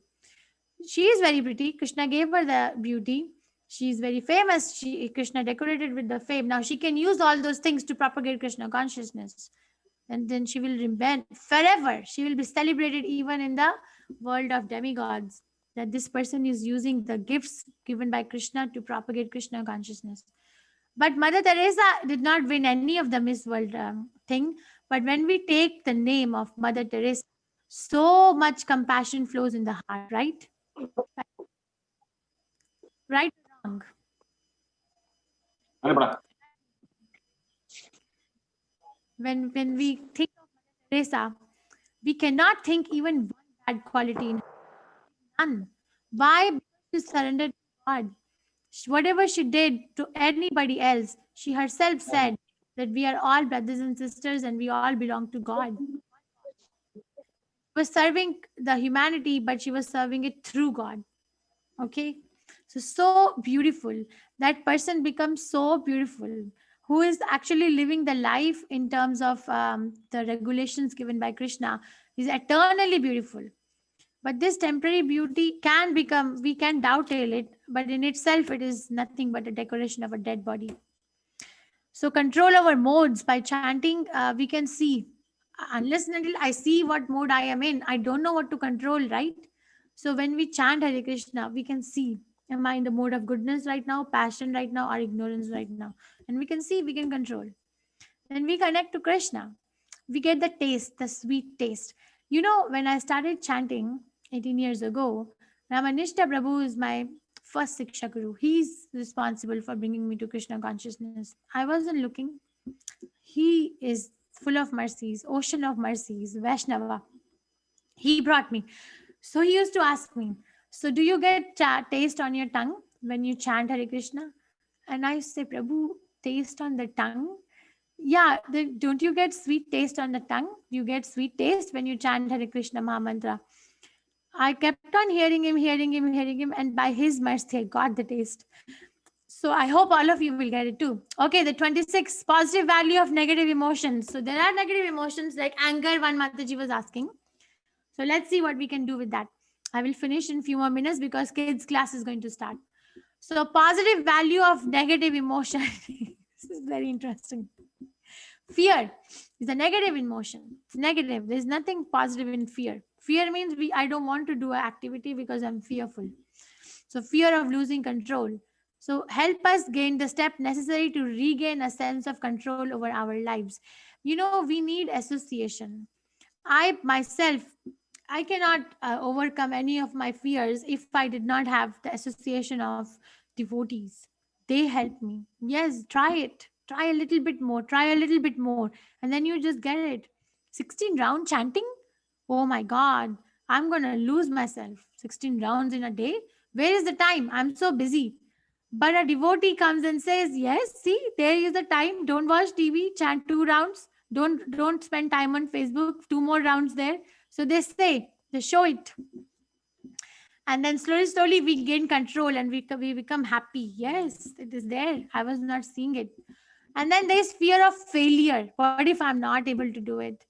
She is very pretty. Krishna gave her the beauty. She is very famous. Krishna decorated with the fame. Now she can use all those things to propagate Krishna consciousness. and then she will remain forever. She will be celebrated even in the world of demigods, that this person is using the gifts given by Krishna to propagate Krishna consciousness. But Mother Teresa did not win any of the Miss World thing. But when we take the name of Mother Teresa, so much compassion flows in the heart, right? Right or wrong? When we think of Mother Teresa, we cannot think even one bad quality in her. None. Why? Because she surrendered to God. Whatever she did to anybody else, she herself said that we are all brothers and sisters and we all belong to God. She was serving the humanity, but she was serving it through God. Okay, so beautiful. That person becomes so beautiful, who is actually living the life in terms of the regulations given by Krishna, is eternally beautiful. But this temporary beauty can become, we can downtail it, but in itself it is nothing but a decoration of a dead body. So control over modes by chanting, we can see, unless and until I see what mode I am in, I don't know what to control, right? So when we chant Hare Krishna, we can see, am I in the mode of goodness right now, passion right now, or ignorance right now? And we can see, we can control. Then we connect to Krishna. We get the taste, the sweet taste. You know, when I started chanting 18 years ago, Ramanishta Prabhu is my first Siksha Guru. He's responsible for bringing me to Krishna consciousness. I wasn't looking. He is full of mercies, ocean of mercies, Vaishnava. He brought me. So he used to ask me, so do you get taste on your tongue when you chant Hare Krishna? And I say, Prabhu, taste on the tongue? Yeah, don't you get sweet taste on the tongue? You get sweet taste when you chant Hare Krishna Mahamantra. I kept on hearing him, and by his mercy, I got the taste. So I hope all of you will get it too. Okay, the 26 positive value of negative emotions. So there are negative emotions like anger, one Mataji was asking. So let's see what we can do with that. I will finish in a few more minutes because kids class is going to start. So positive value of negative emotion. This is very interesting. Fear is a negative emotion. It's negative. There's nothing positive in fear. Fear means I don't want to do an activity because I'm fearful. So fear of losing control. So help us gain the step necessary to regain a sense of control over our lives. You know, we need association. I myself, I cannot overcome any of my fears if I did not have the association of devotees. They help me. Yes, try it. Try a little bit more. Try a little bit more. And then you just get it. 16 round chanting? Oh my God. I'm going to lose myself. 16 rounds in a day? Where is the time? I'm so busy. But a devotee comes and says, yes, see, there is the time. Don't watch TV. Chant 2 rounds. Don't spend time on Facebook. 2 more rounds there. So they say, they show it. And then slowly we gain control and we become happy. Yes, it is there. I was not seeing it. And then there's fear of failure. What if I'm not able to do it?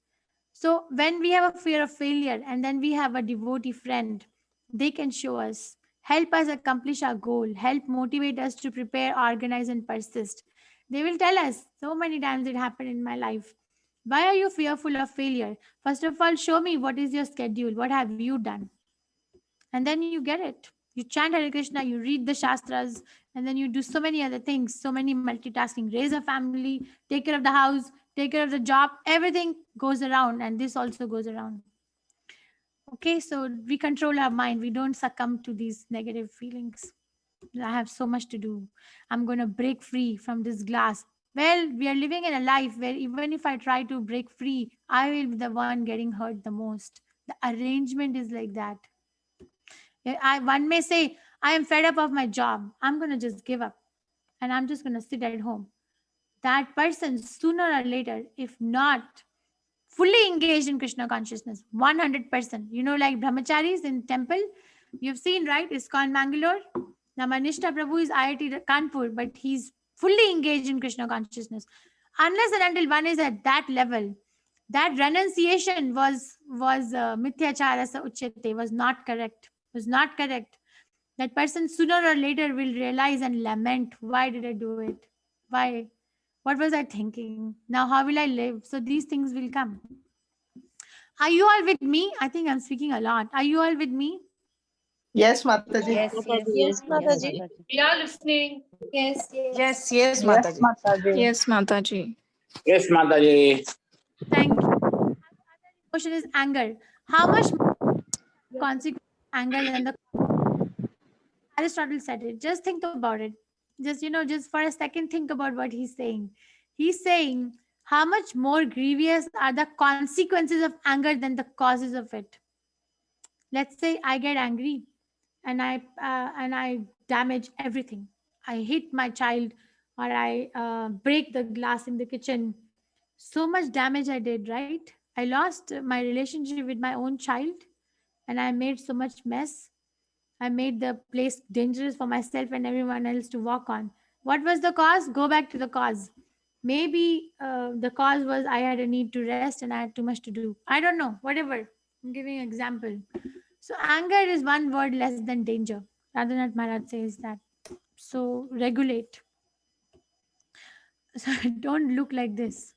So when we have a fear of failure and then we have a devotee friend, they can show us, help us accomplish our goal, help motivate us to prepare, organize, and persist. They will tell us, so many times it happened in my life. Why are you fearful of failure? First of all, show me what is your schedule. What have you done? And then you get it. You chant Hare Krishna, you read the Shastras, and then you do so many other things, so many multitasking, raise a family, take care of the house, take care of the job, everything goes around, and this also goes around. Okay, so we control our mind. We don't succumb to these negative feelings. I have so much to do. I'm going to break free from this glass. Well, we are living in a life where even if I try to break free, I will be the one getting hurt the most. The arrangement is like that. One may say, I am fed up of my job. I'm going to just give up and I'm just going to sit at home. That person, sooner or later, if not fully engaged in Krishna consciousness, 100%, you know, like brahmacharis in temple, you've seen, right? ISKCON Mangalore. Now, Manishta Prabhu is IIT Kanpur, but he's fully engaged in Krishna consciousness. Unless and until one is at that level, that renunciation was mithyachara sa uchyate, was not correct. That person sooner or later will realize and lament, why did I do it? Why? What was I thinking? Now how will I live? So these things will come. Are you all with me? I think I'm speaking a lot. Are you all with me? Yes, Mataji. Yes, Yes, Mataji. We are listening. Yes, yes. Yes, yes, Yes, Mataji. Mataji. Yes, Mataji. Yes, Mataji. Thank you. Question is anger. How much consequence anger than the Aristotle said it. Just think about it. Just just for a second, think about what he's saying. He's saying how much more grievous are the consequences of anger than the causes of it. Let's say I get angry and I damage everything. I hit my child, or I break the glass in the kitchen. So much damage I did, right? I lost my relationship with my own child, and I made so much mess. I made the place dangerous for myself and everyone else to walk on. What was the cause? Go back to the cause. Maybe the cause was I had a need to rest and I had too much to do. I don't know, whatever. I'm giving an example. So anger is one word less than danger. Radhanath Maharaj says that. So regulate. So don't look like this.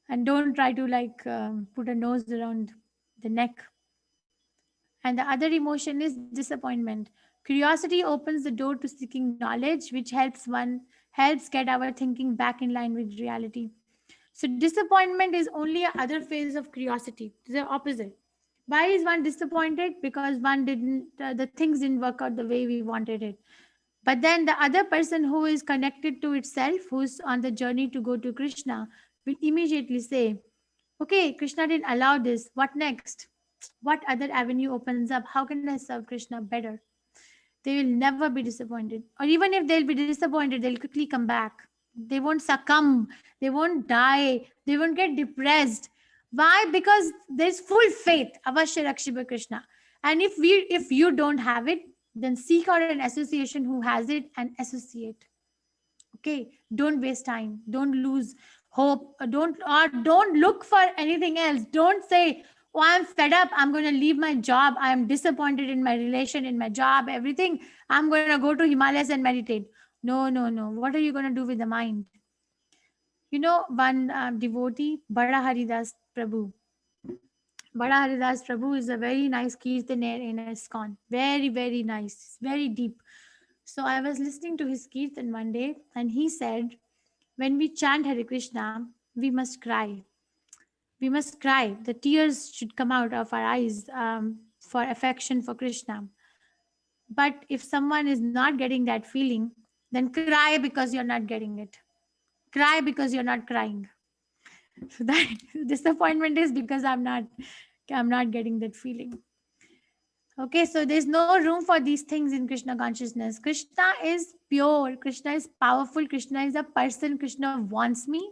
And don't try to put a nose around the neck. And the other emotion is disappointment. Curiosity opens the door to seeking knowledge, which helps get our thinking back in line with reality. So disappointment is only another phase of curiosity. It's the opposite. Why is one disappointed? Because the things didn't work out the way we wanted it. But then the other person who is connected to itself, who's on the journey to go to Krishna, will immediately say, okay, Krishna didn't allow this. What next? What other avenue opens up? How can I serve Krishna better? They will never be disappointed. Or even if they'll be disappointed, they'll quickly come back. They won't succumb. They won't die. They won't get depressed. Why? Because there's full faith. Avashya Rakshiba Krishna. And if you don't have it, then seek out an association who has it and associate. Okay, don't waste time. Don't lose hope. Don't look for anything else. Don't say, oh, I'm fed up. I'm going to leave my job. I'm disappointed in my relation, in my job, everything. I'm going to go to Himalayas and meditate. No. What are you going to do with the mind? You know, one devotee, Bada Haridas Prabhu. Bada Haridas Prabhu is a very nice kirtanaire in ISKCON. Very, very nice. Very deep. So I was listening to his kirtan one day, and he said, when we chant Hare Krishna, we must cry. We must cry. The tears should come out of our eyes for affection for Krishna. But if someone is not getting that feeling, then cry because you're not getting it. Cry because you're not crying. So that disappointment is because I'm not getting that feeling. Okay, so there's no room for these things in Krishna consciousness. Krishna is pure. Krishna is powerful. Krishna is a person. Krishna wants me.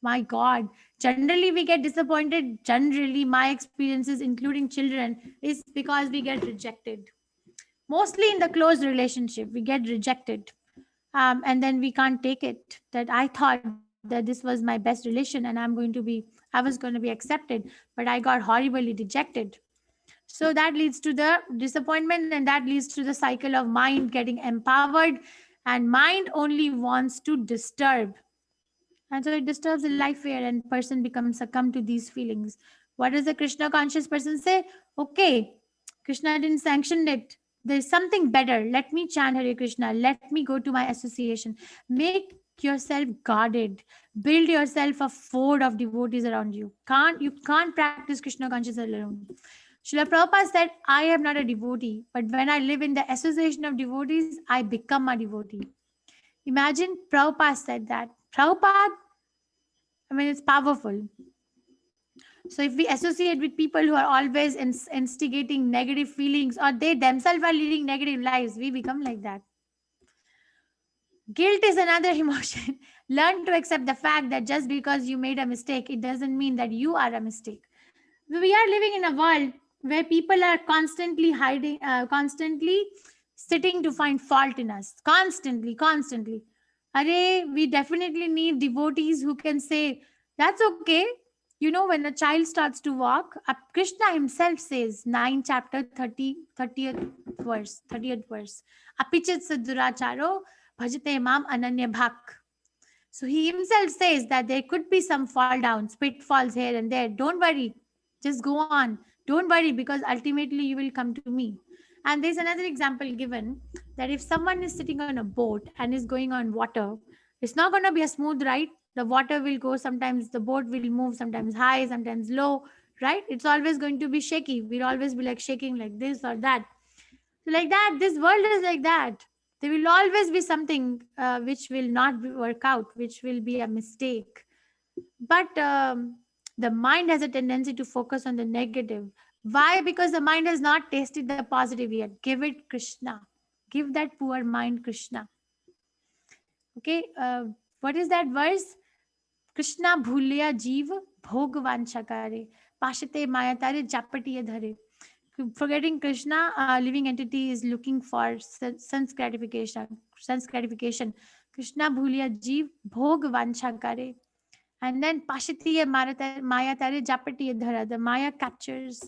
My God. Generally, we get disappointed. Generally, my experiences, including children, is because we get rejected. Mostly in the close relationship, we get rejected. And then we can't take it. That I thought that this was my best relation and I was going to be accepted, but I got horribly rejected. So that leads to the disappointment, and that leads to the cycle of mind getting empowered, and mind only wants to disturb. And so it disturbs the life air and person becomes succumb to these feelings. What does the Krishna conscious person say? Okay, Krishna didn't sanction it. There's something better. Let me chant Hare Krishna. Let me go to my association. Make yourself guarded. Build yourself a fort of devotees around you. You can't practice Krishna consciousness alone. Srila Prabhupada said, I am not a devotee, but when I live in the association of devotees, I become a devotee. Imagine Prabhupada said that. Prabhupada, it's powerful. So if we associate with people who are always instigating negative feelings, or they themselves are leading negative lives, we become like that. Guilt is another emotion. Learn to accept the fact that just because you made a mistake, it doesn't mean that you are a mistake. We are living in a world where people are constantly hiding, constantly sitting to find fault in us. Constantly. We definitely need devotees who can say, that's okay. You know, when a child starts to walk, Krishna himself says, 9 chapter 30th verse. Apichat saduracharo bhajate mam ananya bhak. So he himself says that there could be some fall downs, pitfalls here and there. Don't worry, just go on. Don't worry, because ultimately you will come to me. And there's another example given that if someone is sitting on a boat and is going on water, it's not going to be a smooth ride. The water will go, sometimes the boat will move, sometimes high, sometimes low, right? It's always going to be shaky. We'll always be like shaking like this or that. So like that, this world is like that. There will always be something which will not work out, which will be a mistake. But the mind has a tendency to focus on the negative. Why? Because the mind has not tasted the positive yet. Give it Krishna. Give that poor mind Krishna. Okay, what is that verse? Krishna bhulya jeev bhogwan chakare pashate mayatare japatiye dhare. Forgetting Krishna, living entity is looking for sense gratification. Krishna bhulya jeev bhogwan chakare. And then pashatiye mayatare japatiye dhara. The Maya captures.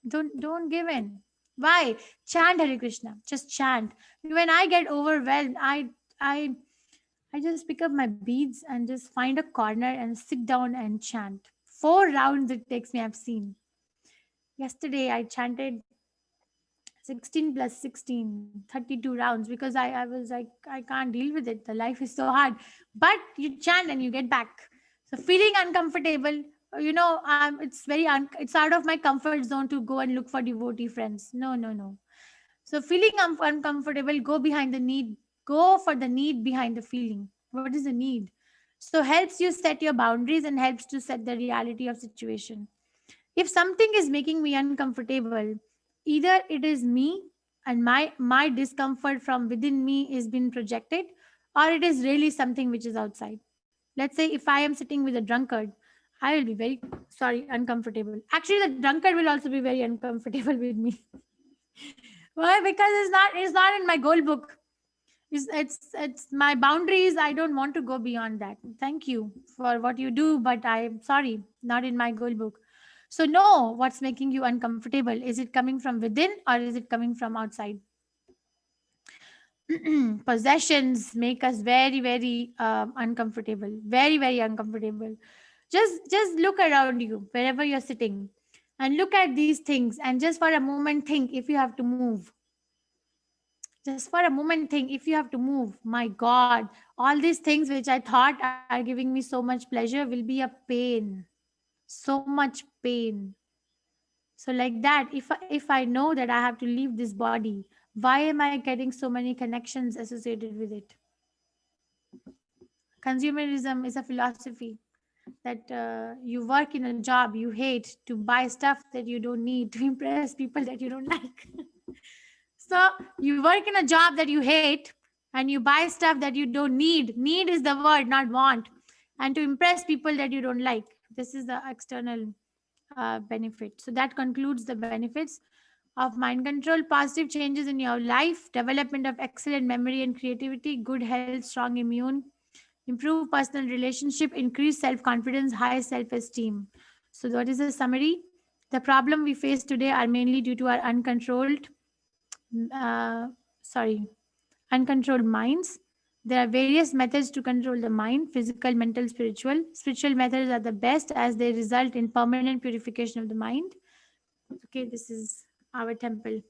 Don't give in. Why? Chant Hare Krishna. Just chant. When I get overwhelmed, I just pick up my beads and just find a corner and sit down and chant. 4 rounds it takes me, I've seen. Yesterday I chanted 16 plus 16, 32 rounds, because I was like, I can't deal with it. The life is so hard. But you chant and you get back. So feeling uncomfortable, it's out of my comfort zone to go and look for devotee friends. No. So feeling uncomfortable, go behind the need. Go for the need behind the feeling. What is the need? So helps you set your boundaries and helps to set the reality of situation. If something is making me uncomfortable, either it is me and my discomfort from within me is being projected, or it is really something which is outside. Let's say if I am sitting with a drunkard, I will be very uncomfortable. Actually, the drunkard will also be very uncomfortable with me. Why? Because it's not in my goal book. It's my boundaries. I don't want to go beyond that. Thank you for what you do, but I'm sorry, not in my goal book. So know what's making you uncomfortable. Is it coming from within or is it coming from outside? Possessions make us very, very uncomfortable. Very, very uncomfortable. Just look around you, wherever you're sitting, and look at these things, and just for a moment think if you have to move. Just for a moment think if you have to move. My God, all these things which I thought are giving me so much pleasure will be a pain. So much pain. So like that, if I know that I have to leave this body, why am I getting so many connections associated with it? Consumerism is a philosophy that you work in a job you hate to buy stuff that you don't need to impress people that you don't like. So you work in a job that you hate and you buy stuff that you don't need. Need is the word, not want. And to impress people that you don't like. This is the external benefit. So that concludes the benefits of mind control. Positive changes in your life, development of excellent memory and creativity, good health, strong immune, improve personal relationship, increase self-confidence, high self-esteem. So what is the summary? The problem we face today are mainly due to our uncontrolled minds. There are various methods to control the mind: physical, mental, spiritual. Spiritual methods are the best as they result in permanent purification of the mind. Okay, this is our temple.